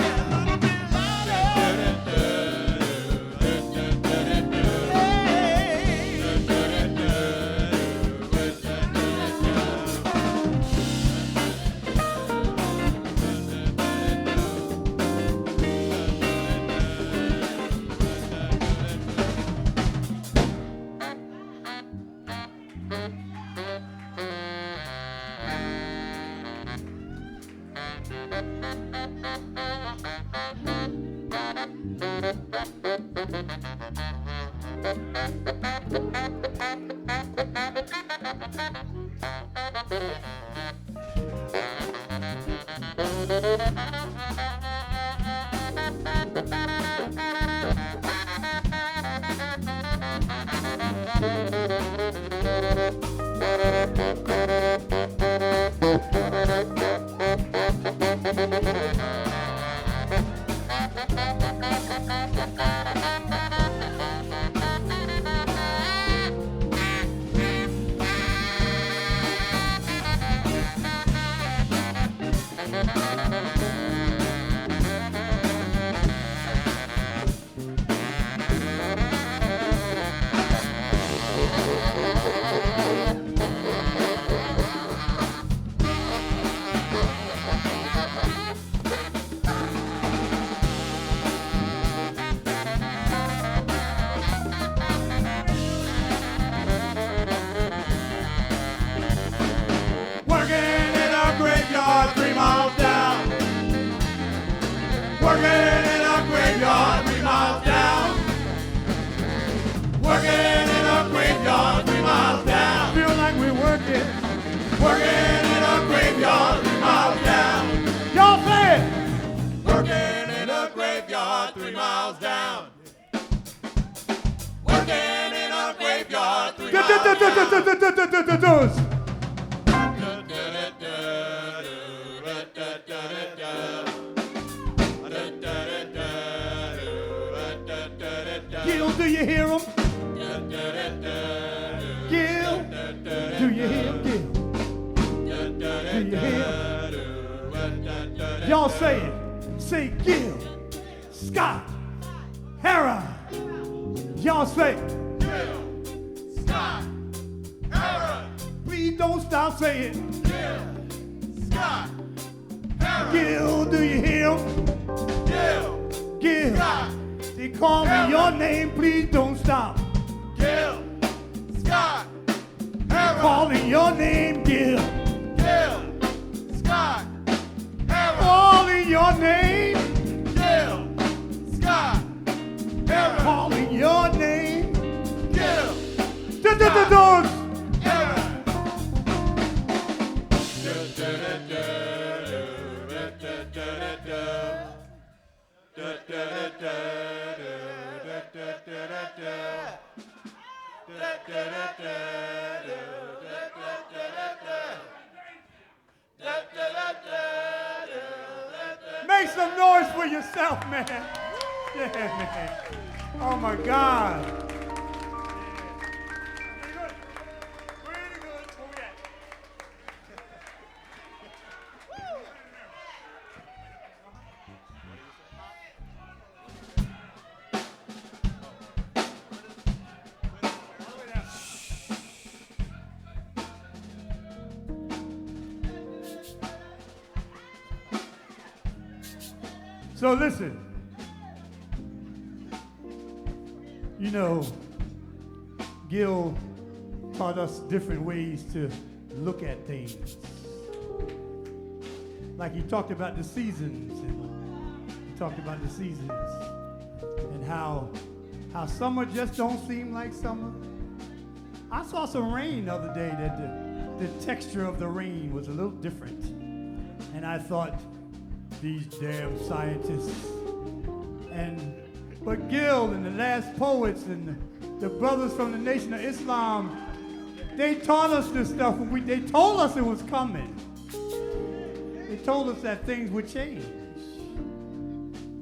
Working in a graveyard 3 miles down. Working in a graveyard 3 miles down. Feel like we're working. Working in a graveyard 3 miles down. Y'all say it. Working in a graveyard 3 miles down. Working in a graveyard 3 miles down. Gil, do you hear him? Gil, do you hear him? Gil, do you hear him? Y'all say it. Say Gil Scott Heron. Y'all say it. Gil Scott Heron. Please don't stop saying it. Gil Scott Heron. Gil, do you hear him? Gil Gil, Scott they call me your name. Please don't stop Gil Scott Heron. calling your name, Gil. Gil Scott Heron. Calling your name. Gil Scott Heron. Calling your name. Gil Doors. Heron. Make some noise for yourself, man. Yeah, man. Oh my God. So listen, you know, Gil taught us different ways to look at things. Like he talked about the seasons, and he talked about the seasons, and how summer just don't seem like summer. I saw some rain the other day that the texture of the rain was a little different, and I thought, these damn scientists. But Gil and the last poets and the brothers from the Nation of Islam, they taught us this stuff. They told us it was coming. They told us that things would change.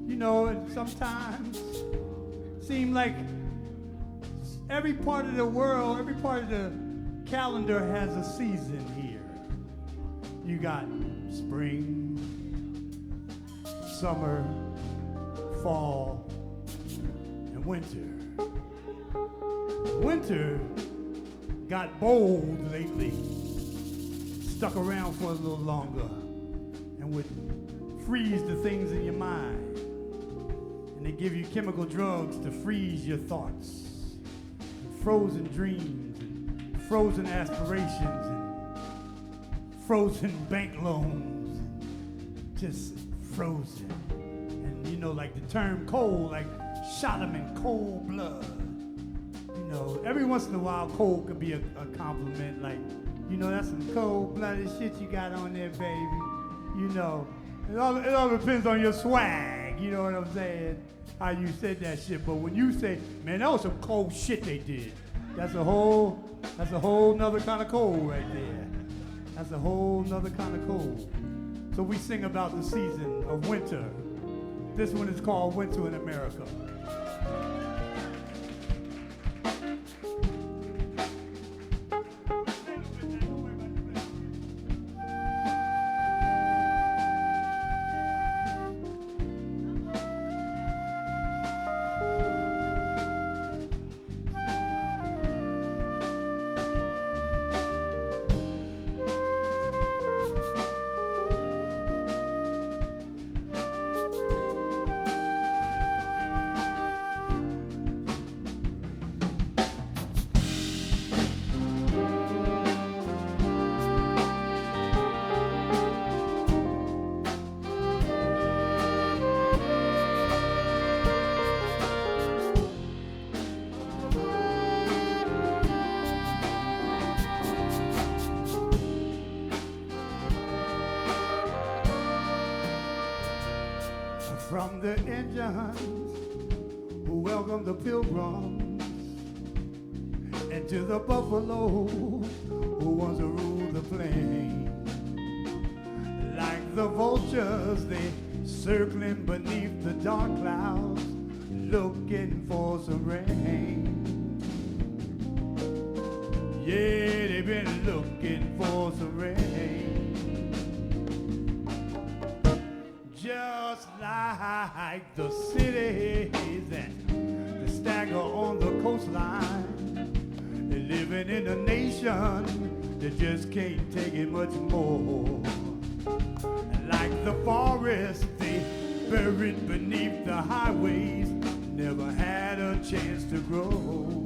You know, and sometimes it seemed like every part of the world, every part of the calendar has a season here. You got spring, summer, fall, and winter. Winter got bold lately, stuck around for a little longer, and would freeze the things in your mind. And they give you chemical drugs to freeze your thoughts, and frozen dreams, and frozen aspirations, and frozen bank loans, just frozen. And you know, like the term cold, like shot them in cold blood. You know, every once in a while cold could be a compliment, like, you know, that's some cold-blooded shit you got on there, baby. You know, it all depends on your swag, you know what I'm saying? How you said that shit. But when you say, man, that was some cold shit they did, that's a whole nother kind of cold right there. That's a whole nother kind of cold. So we sing about the season of winter. This one is called Winter in America. from the engines who welcomed the pilgrims, and to the buffalo who once ruled the plain. Like the vultures, they circling beneath the dark clouds, looking for some rain. Yeah, they've been looking for some rain. Just like the cities that stagger on the coastline, they're living in a nation that just can't take it much more. Like the forest, they buried beneath the highways, never had a chance to grow.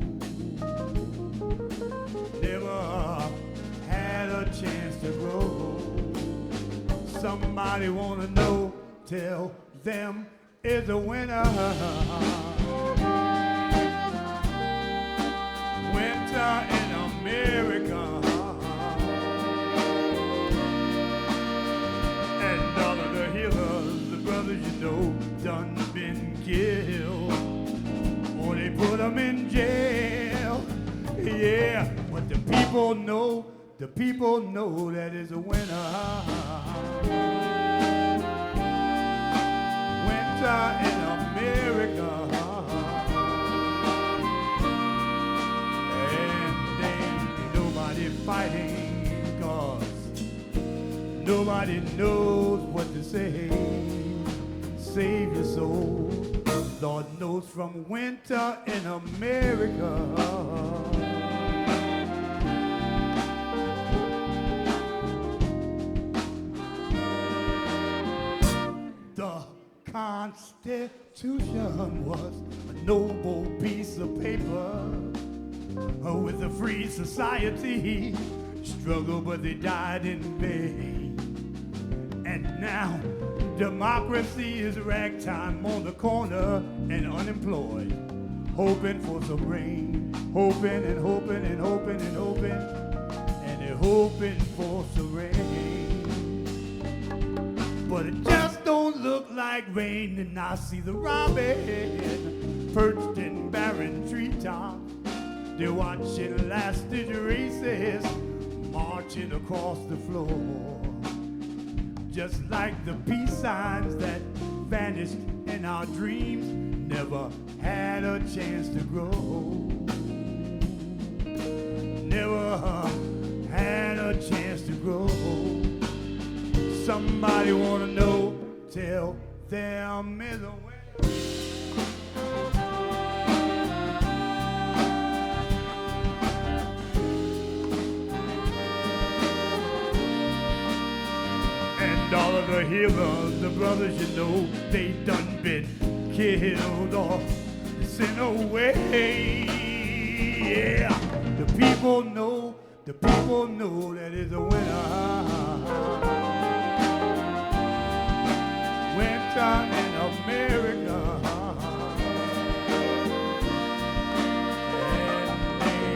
Never had a chance to grow. Somebody wanna know, tell them it's a winner. Winter in America. And all of the healers, the brothers you know, done been killed. Or they put them in jail. Yeah, but the people know that it's a winner. Winter in America. And ain't nobody fighting, 'cause nobody knows what to say. Save your soul. Lord knows from winter in America. Constitution was a noble piece of paper with a free society. Struggle, but they died in vain. And now democracy is ragtime on the corner and unemployed, hoping for some rain, hoping and hoping and hoping and hoping, and they're hoping for some rain. But it just don't look like rain, and I see the robin perched in barren treetops. They're watching last-ditch races marching across the floor. Just like the peace signs that vanished in our dreams, never had a chance to grow. Never had a chance to grow. Somebody wanna know, tell them is a winner. And all of the healers, the brothers you know, they done been killed or sent away. Yeah, the people know that it's a winner. Winter in America. And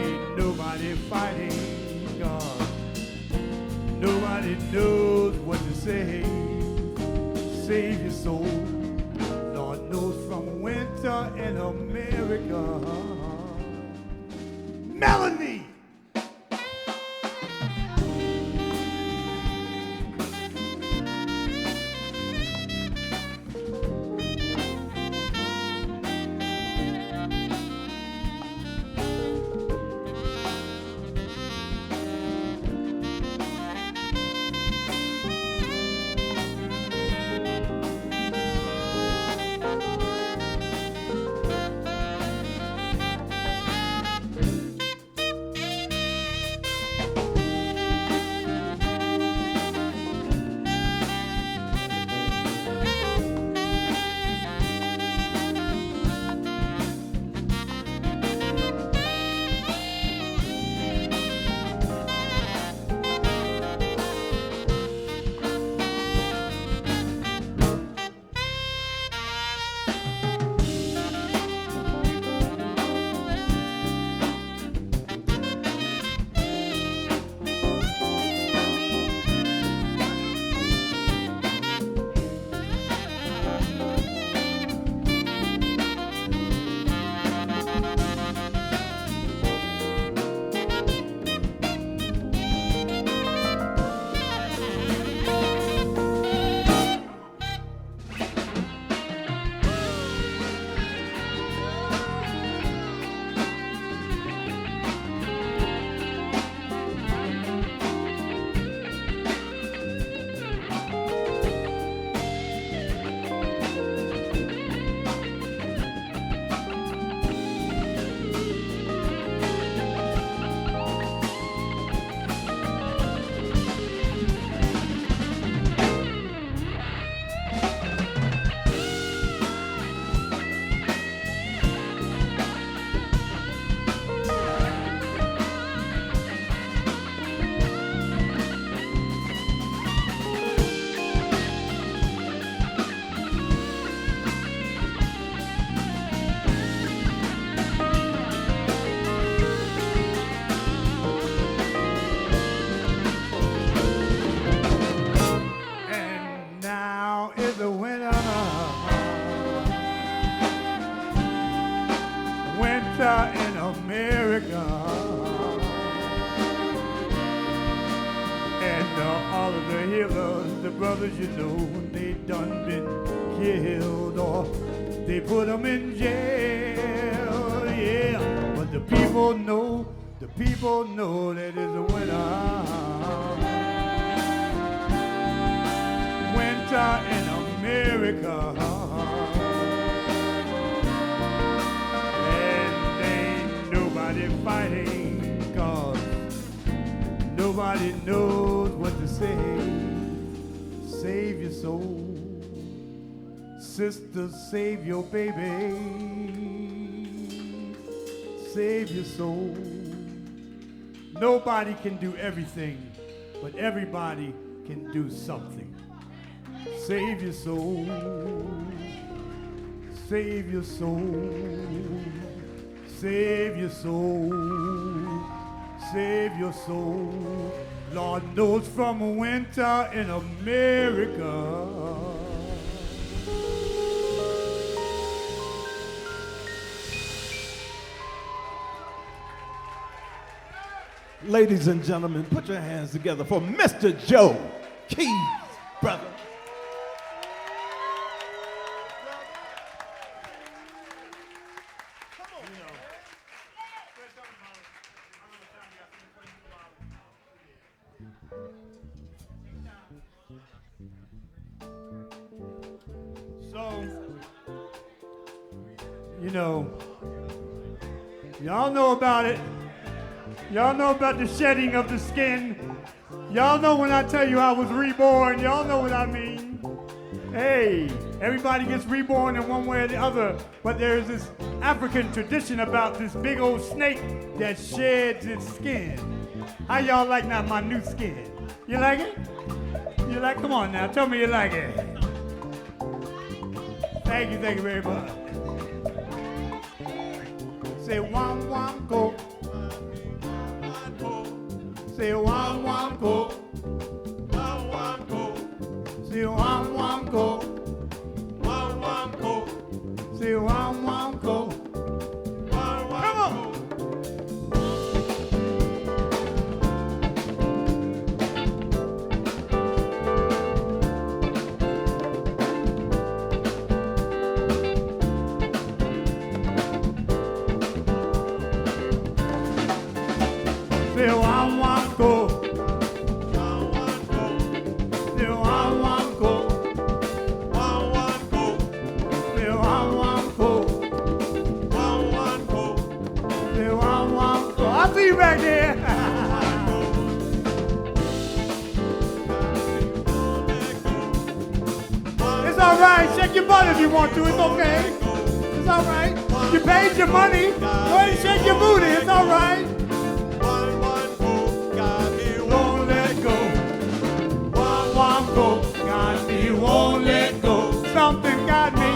ain't nobody fighting, 'cause nobody knows what to say. Save your soul. Lord knows from winter in America. Melanie! winter in America. And all of the healers, the brothers you know, they done been killed or they put them in jail, yeah. But the people know that it's a winter. Winter in America. And ain't nobody fighting 'cause nobody knows what to say. Save your soul. Sisters, save your baby. Save your soul. Nobody can do everything, but everybody can do something. Save your soul. Save your soul. Save your soul. Save your soul. Lord knows from winter in America. Ladies and gentlemen, put your hands together for Mr. Joe Keys, brother. So, you know, y'all know about it. Y'all know about the shedding of the skin. Y'all know when I tell you I was reborn. Y'all know what I mean. Hey, everybody gets reborn in one way or the other, but there's this African tradition about this big old snake that sheds its skin. How y'all like now my new skin? You like it? You like? Come on now, tell me you like it. Thank you very much. Say wam wam go. Say wam wam go. Wam wam go. Say wam wam go. Wam wam go. Say wam wam go. Wam wam. Come on. Say wam wam go. Wam wam go. Say wam wam go. Wam wam go. Say wam wam go. Wam wam go. Say wam wam go. I see you back there. It's all right. Shake your butt if you want to. It's okay. It's all right. You paid your money. Go ahead and shake your booty. It's all right. Won't let go. Won't go. Got me, won't let go. Something got me.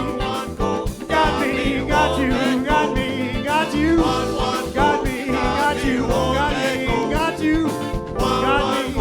Got me, got you, got me, got you. Got me, got you, got me, got you. Got me.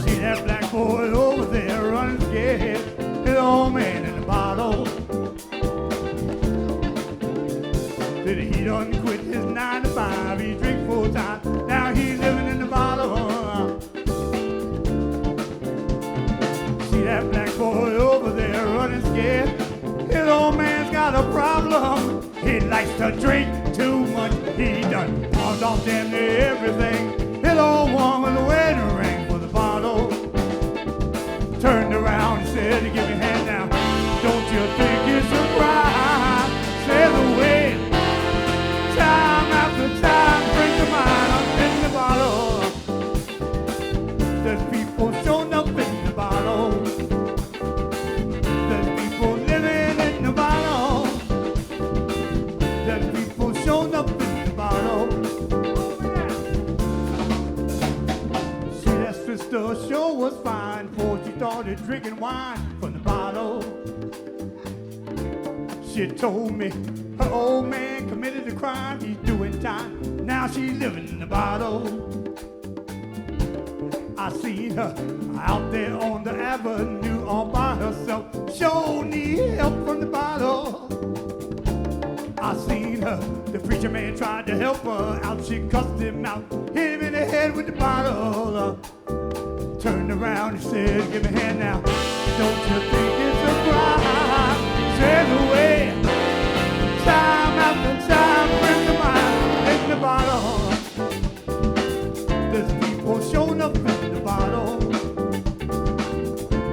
See that black boy over there running scared. His old man in the bottle. Said he done quit his 9 to 5. He drink full time. Now he's living in the bottle. See that black boy over there running scared. His old man's got a problem. He likes to drink too much. He done pawned off damn near everything. His old woman with a wedding ring for the bottle. Turned around and said, give me a hand now. Don't you think it's a crime? Say the way. Time after time, drink the wine up in the bottle. There's people showing up in the bottle. sister sure was fine before she started drinking wine from the bottle. She told me her old man committed a crime, he's doing time. Now she's living in the bottle. I seen her out there on the avenue all by herself. Sure need help from the bottle. I seen her, the preacher man tried to help her out. She cussed him out, hit him in the head with the bottle. Turned around and said, give me a hand now. Don't you think it's a crime? Said away. Time after time, friends of mine in the bottle. There's people showing up in the bottle.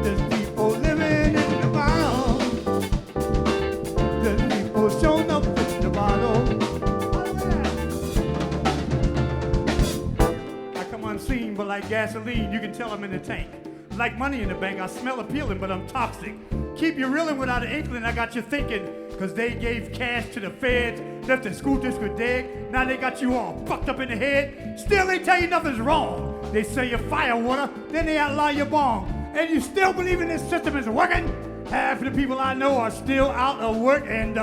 There's people living in the bottle. There's people showing up in the bottle. I come unseen, but like gasoline, you can tell I'm in the tank. Like money in the bank, I smell appealing, but I'm toxic. Keep you reeling without an inkling, I got you thinking. Cause they gave cash to the feds, left the school district dead. Now they got you all fucked up in the head. Still they tell you nothing's wrong. They say you're firewater, then they outlaw your bong. And you still believe in this system is working? Half of the people I know are still out of work, and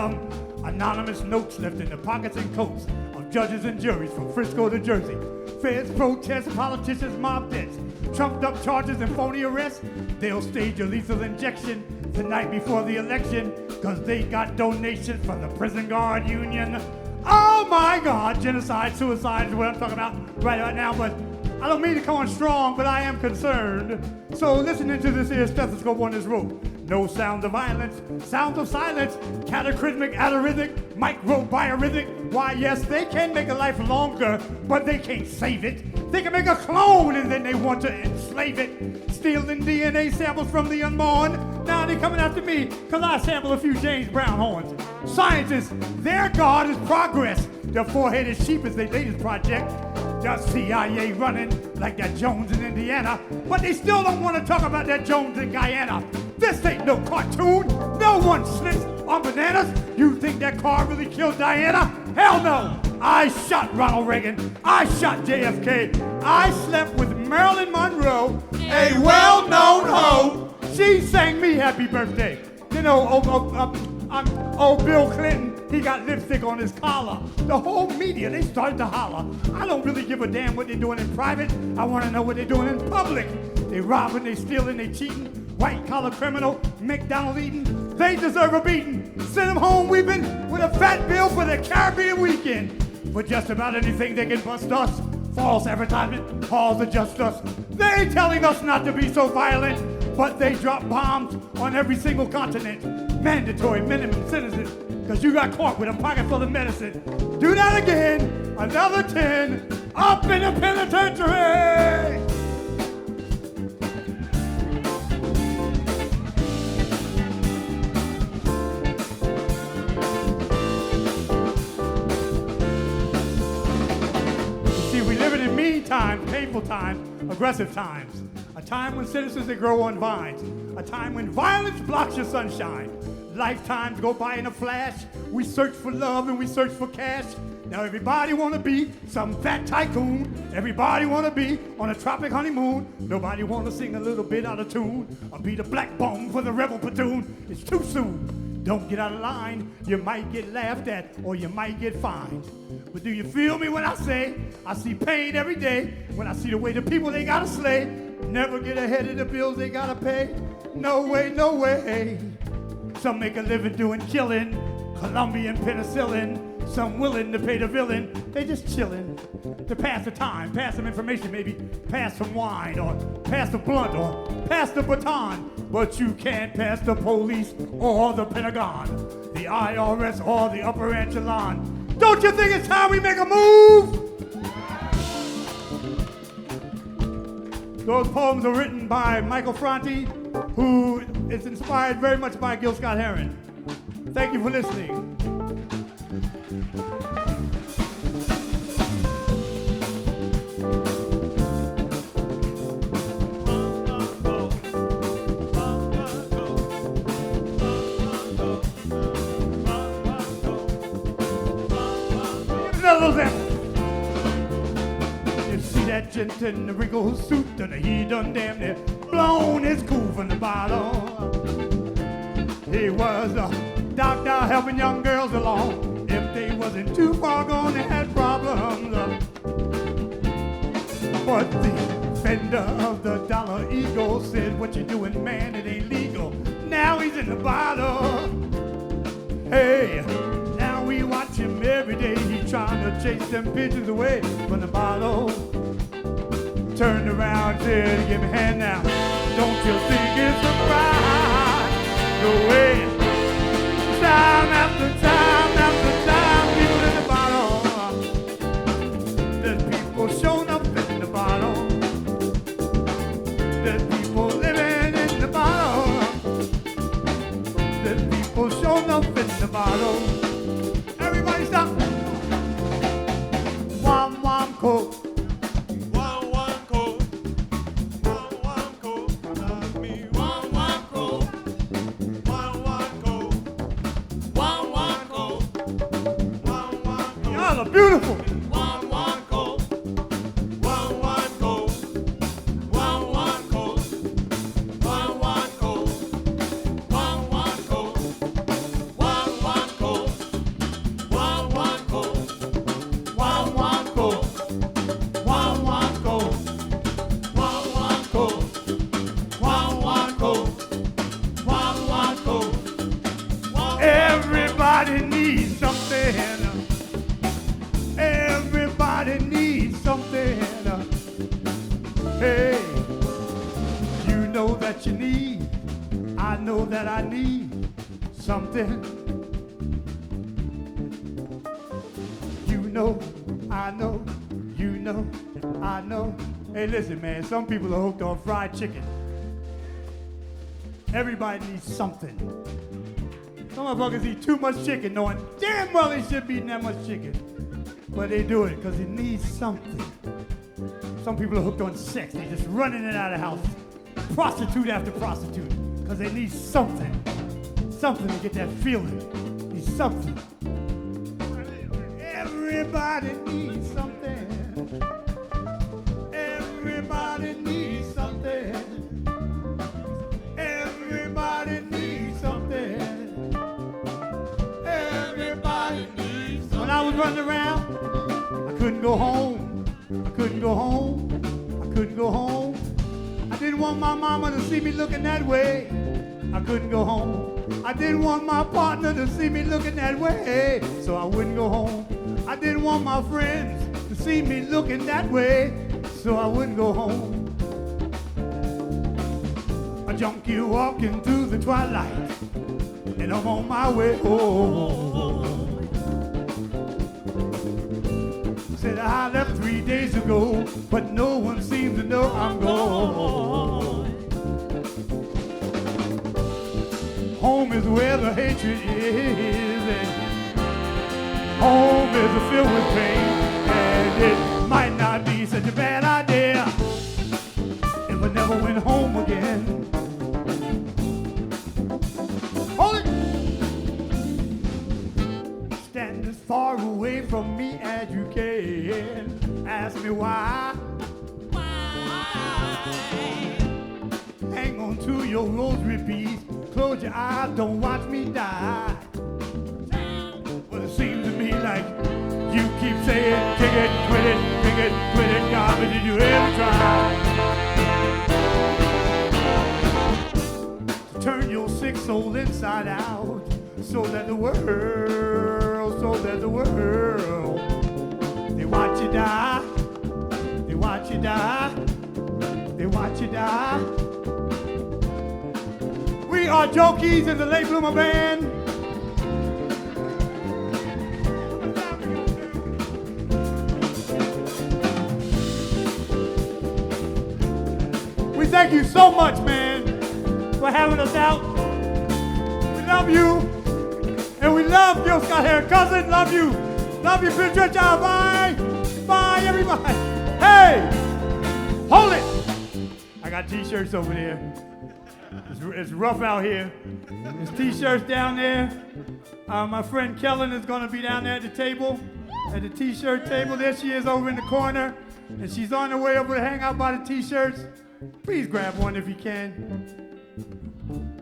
anonymous notes left in the pockets and coats of judges and juries from Frisco to Jersey. Feds protest, politicians mob deaths, trumped up charges and phony arrests. They'll stage a lethal injection the night before the election, cause they got donations from the prison guard union. Oh my God, genocide, suicide is what I'm talking about right now, but I don't mean to come on strong, but I am concerned. So listening to this here stethoscope on this rope, no sounds of violence, sounds of silence, cataclysmic, algorithmic, microbiorhythmic. Why, yes, they can make a life longer, but they can't save it. They can make a clone and then they want to enslave it. Stealing DNA samples from the unborn. Now they coming after me because I sample a few James Brown horns. Scientists, their God is progress. Their four-headed sheep is their latest project. The CIA running like that Jones in Indiana, but they still don't want to talk about that Jones in Guyana. This ain't no cartoon. No one slips on bananas. You think that car really killed Diana? Hell no. I shot Ronald Reagan. I shot JFK. I slept with Marilyn Monroe, a well-known hoe. She sang me happy birthday. You know, old Bill Clinton, he got lipstick on his collar. The whole media, they started to holler. I don't really give a damn what they're doing in private. I want to know what they're doing in public. They robbing, they stealing, they cheating. White collar criminal, McDonald eating. They deserve a beating. Send them home weeping with a fat bill for the Caribbean weekend. For just about anything they can bust us. False advertisement, calls are just us. They ain't telling us not to be so violent, but they drop bombs on every single continent. Mandatory minimum sentences, because you got caught with a pocket full of medicine. Do that again, another 10, up in the penitentiary! Times, painful times, aggressive times. A time when citizens they grow on vines. A time when violence blocks your sunshine. Lifetimes go by in a flash. We search for love and we search for cash. Now everybody wanna be some fat tycoon. Everybody wanna be on a tropic honeymoon. Nobody wanna sing a little bit out of tune or be the black bone for the rebel platoon. It's too soon. Don't get out of line. You might get laughed at or you might get fined. But do you feel me when I say I see pain every day when I see the way the people they gotta slay never get ahead of the bills they gotta pay? No way, no way. Some make a living doing killing, Colombian penicillin. Some willing to pay the villain. They just chillin' to pass the time, pass some information, maybe pass some wine or pass the blunt or pass the baton. But you can't pass the police or the Pentagon, the IRS or the upper echelon. Don't you think it's time we make a move? Those poems are written by Michael Franti, who is inspired very much by Gil Scott Heron. Thank you for listening. You see that agent in the wrinkled suit, and he done damn near blown his cool from the bottle. He was a doctor helping young girls along. If they wasn't too far gone, they had problems. But the fender of the Dollar Eagle said, "What you doing, man? It ain't legal." Now he's in the bottle. Hey, now we watch him every day. He's trying to chase them pigeons away from the bottle. Turned around, said, "Give me a hand now. Don't you think it's a crime? The way time after time after time, people in the bottle. There's people showing up in the bottle. There's people living in the bottle. There's people showing up in the bottle. Everybody stop. Wham wham coke. One, one, cold. One, one, cold. Love me. One, one, cold. One, one, cold. One, one, cold. One, one, cold. Y'all are beautiful. One, one, cold. One, one, cold. One, one, cold. One, one, cold. One, one, cold. One, one, cold. One, one, cold. One, one, cold. One, one, cold. One, one, cold. One, one, cold. One, one, cold. Everybody needs something. Everybody needs something. Hey, you know that you need. I know that I need something. You know, I know, you know, I know. Hey, listen, man, some people are hooked on fried chicken. Everybody needs something. Some motherfuckers eat too much chicken knowing damn well they should be eating that much chicken. But they do it because it needs something. Some people are hooked on sex. They just run in and out of the house. Prostitute after prostitute. Because they need something. Something to get that feeling. Need something. Everybody needs something. Everybody needs something. Everybody needs something. Everybody needs something. When I was running around, I couldn't go home. I couldn't go home. I couldn't go home. I didn't want my mama to see me looking that way. I couldn't go home. I didn't want my partner to see me looking that way, so I wouldn't go home. I didn't want my friends to see me looking that way, so I wouldn't go home. A junkie walking through the twilight, and I'm on my way home. Said I left 3 days ago, but no one seems to know I'm gone. Home is where the hatred is, and home is filled with pain, and it might not be such a bad idea if I never went home again. Hold it! Stand as far away from me as you can. Ask me why. Hang on to your rosary piece. Close your eyes, don't watch me die. Well, it seems to me like you keep saying, kick it, quit it, kick it, quit it. God, but did you ever try to turn your sick soul inside out so that the world, they watch you die, they watch you die, they watch you die. We are Joe Keys and the Late Bloomer Band. We thank you so much, man, for having us out. We love you, and we love Gil Scott Heron. Cousin, love you. Love you, Patricia. Bye. Bye, everybody. Hey, hold it. I got t-shirts over there. It's rough out here. There's t-shirts down there. My friend Kellen is going to be down there at the table, at the t-shirt table. There she is over in the corner. and she's on her way over to hang out by the t-shirts, please grab one if you can.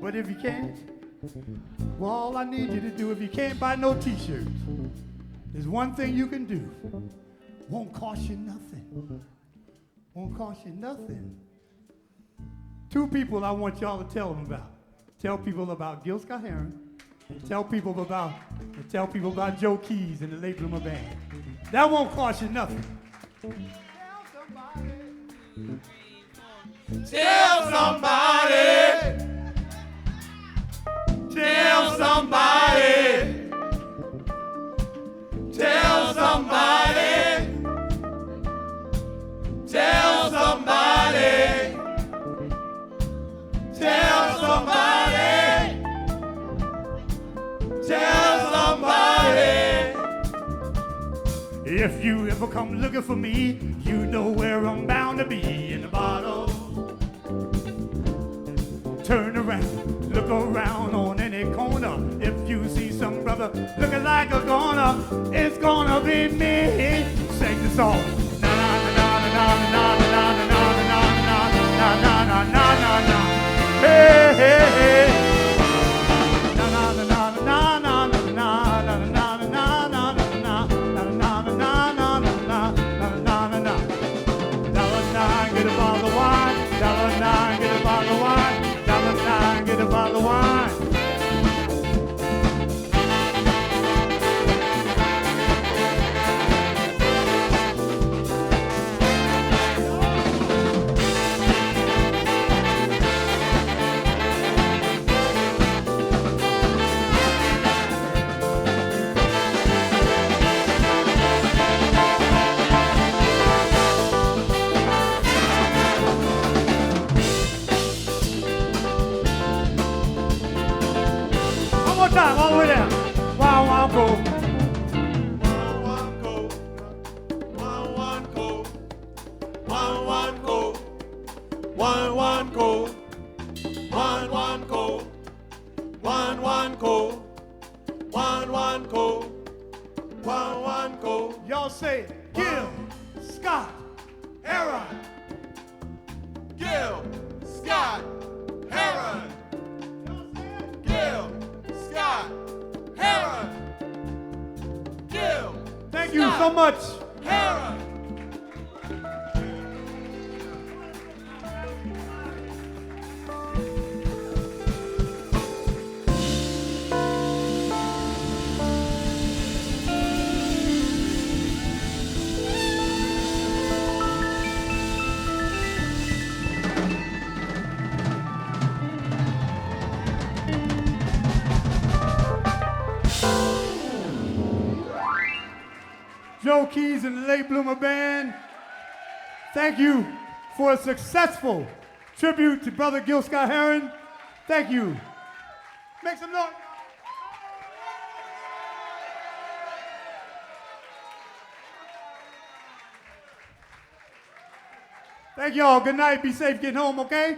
But if you can't, well, all I need you to do, if you can't buy no t-shirts, there's one thing you can do. Won't cost you nothing. Won't cost you nothing. Two people I want y'all to tell them about. Tell people about Gil Scott Heron, and tell people about Joe Keys and the Late Bloomer Band. That won't cost you nothing. Tell somebody. Tell somebody. Tell somebody. Tell somebody. Tell somebody. Tell somebody. If you ever come looking for me, you know where I'm bound to be, in the bottle. Turn around, look around on any corner. If you see some brother looking like a goner, it's gonna be me. Sing the song. Na na na na na na na na na na na na na na na. Hey hey hey. Na na na na na na na na na na na na na na na. $9, get a bottle of wine. $9, get a bottle of wine. $9, get a bottle of wine. Time, all the way down. Wow, wow, go. One, go. One, go. One, go. One, go. One, go. One, go. One, go. One, go. Y'all say, Gil Scott Heron. Gil Scott Heron. Gil Scott Heron. Gil. Thank you so much. Heron. Joe Keys and the Late Bloomer Band, thank you for a successful tribute to Brother Gil Scott Heron. Thank you. Make some noise. Thank y'all. Good night. Be safe getting home, okay?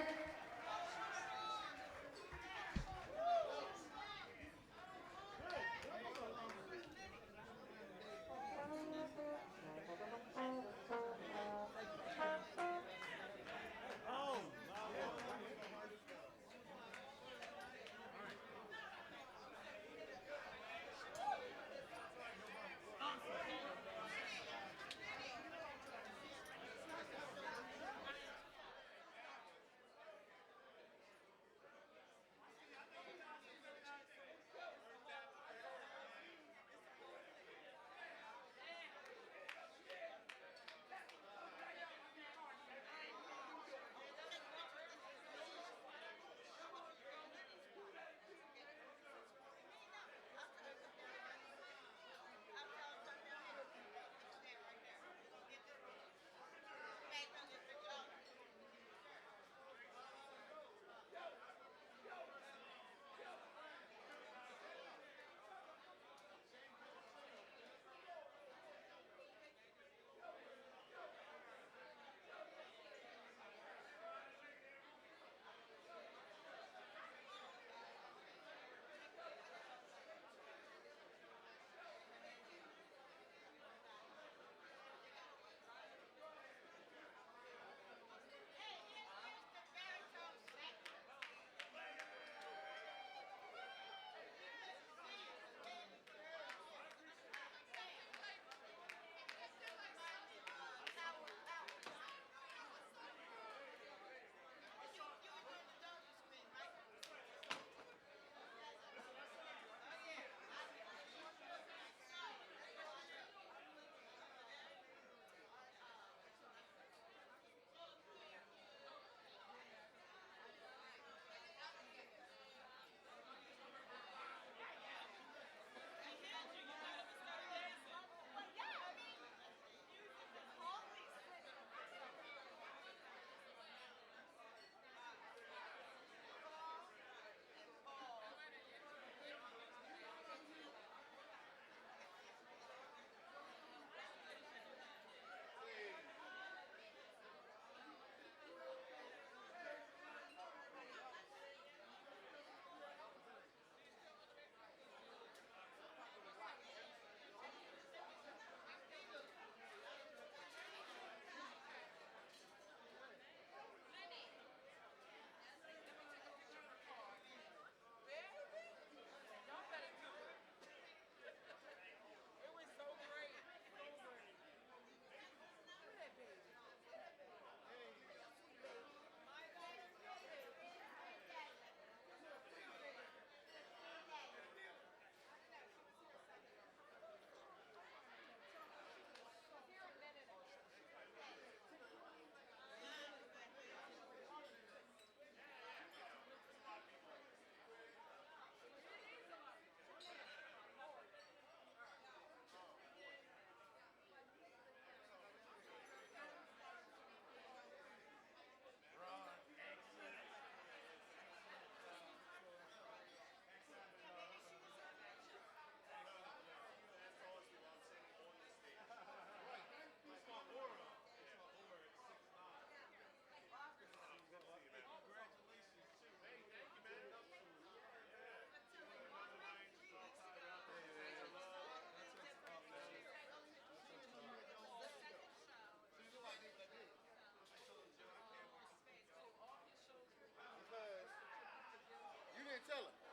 tell her.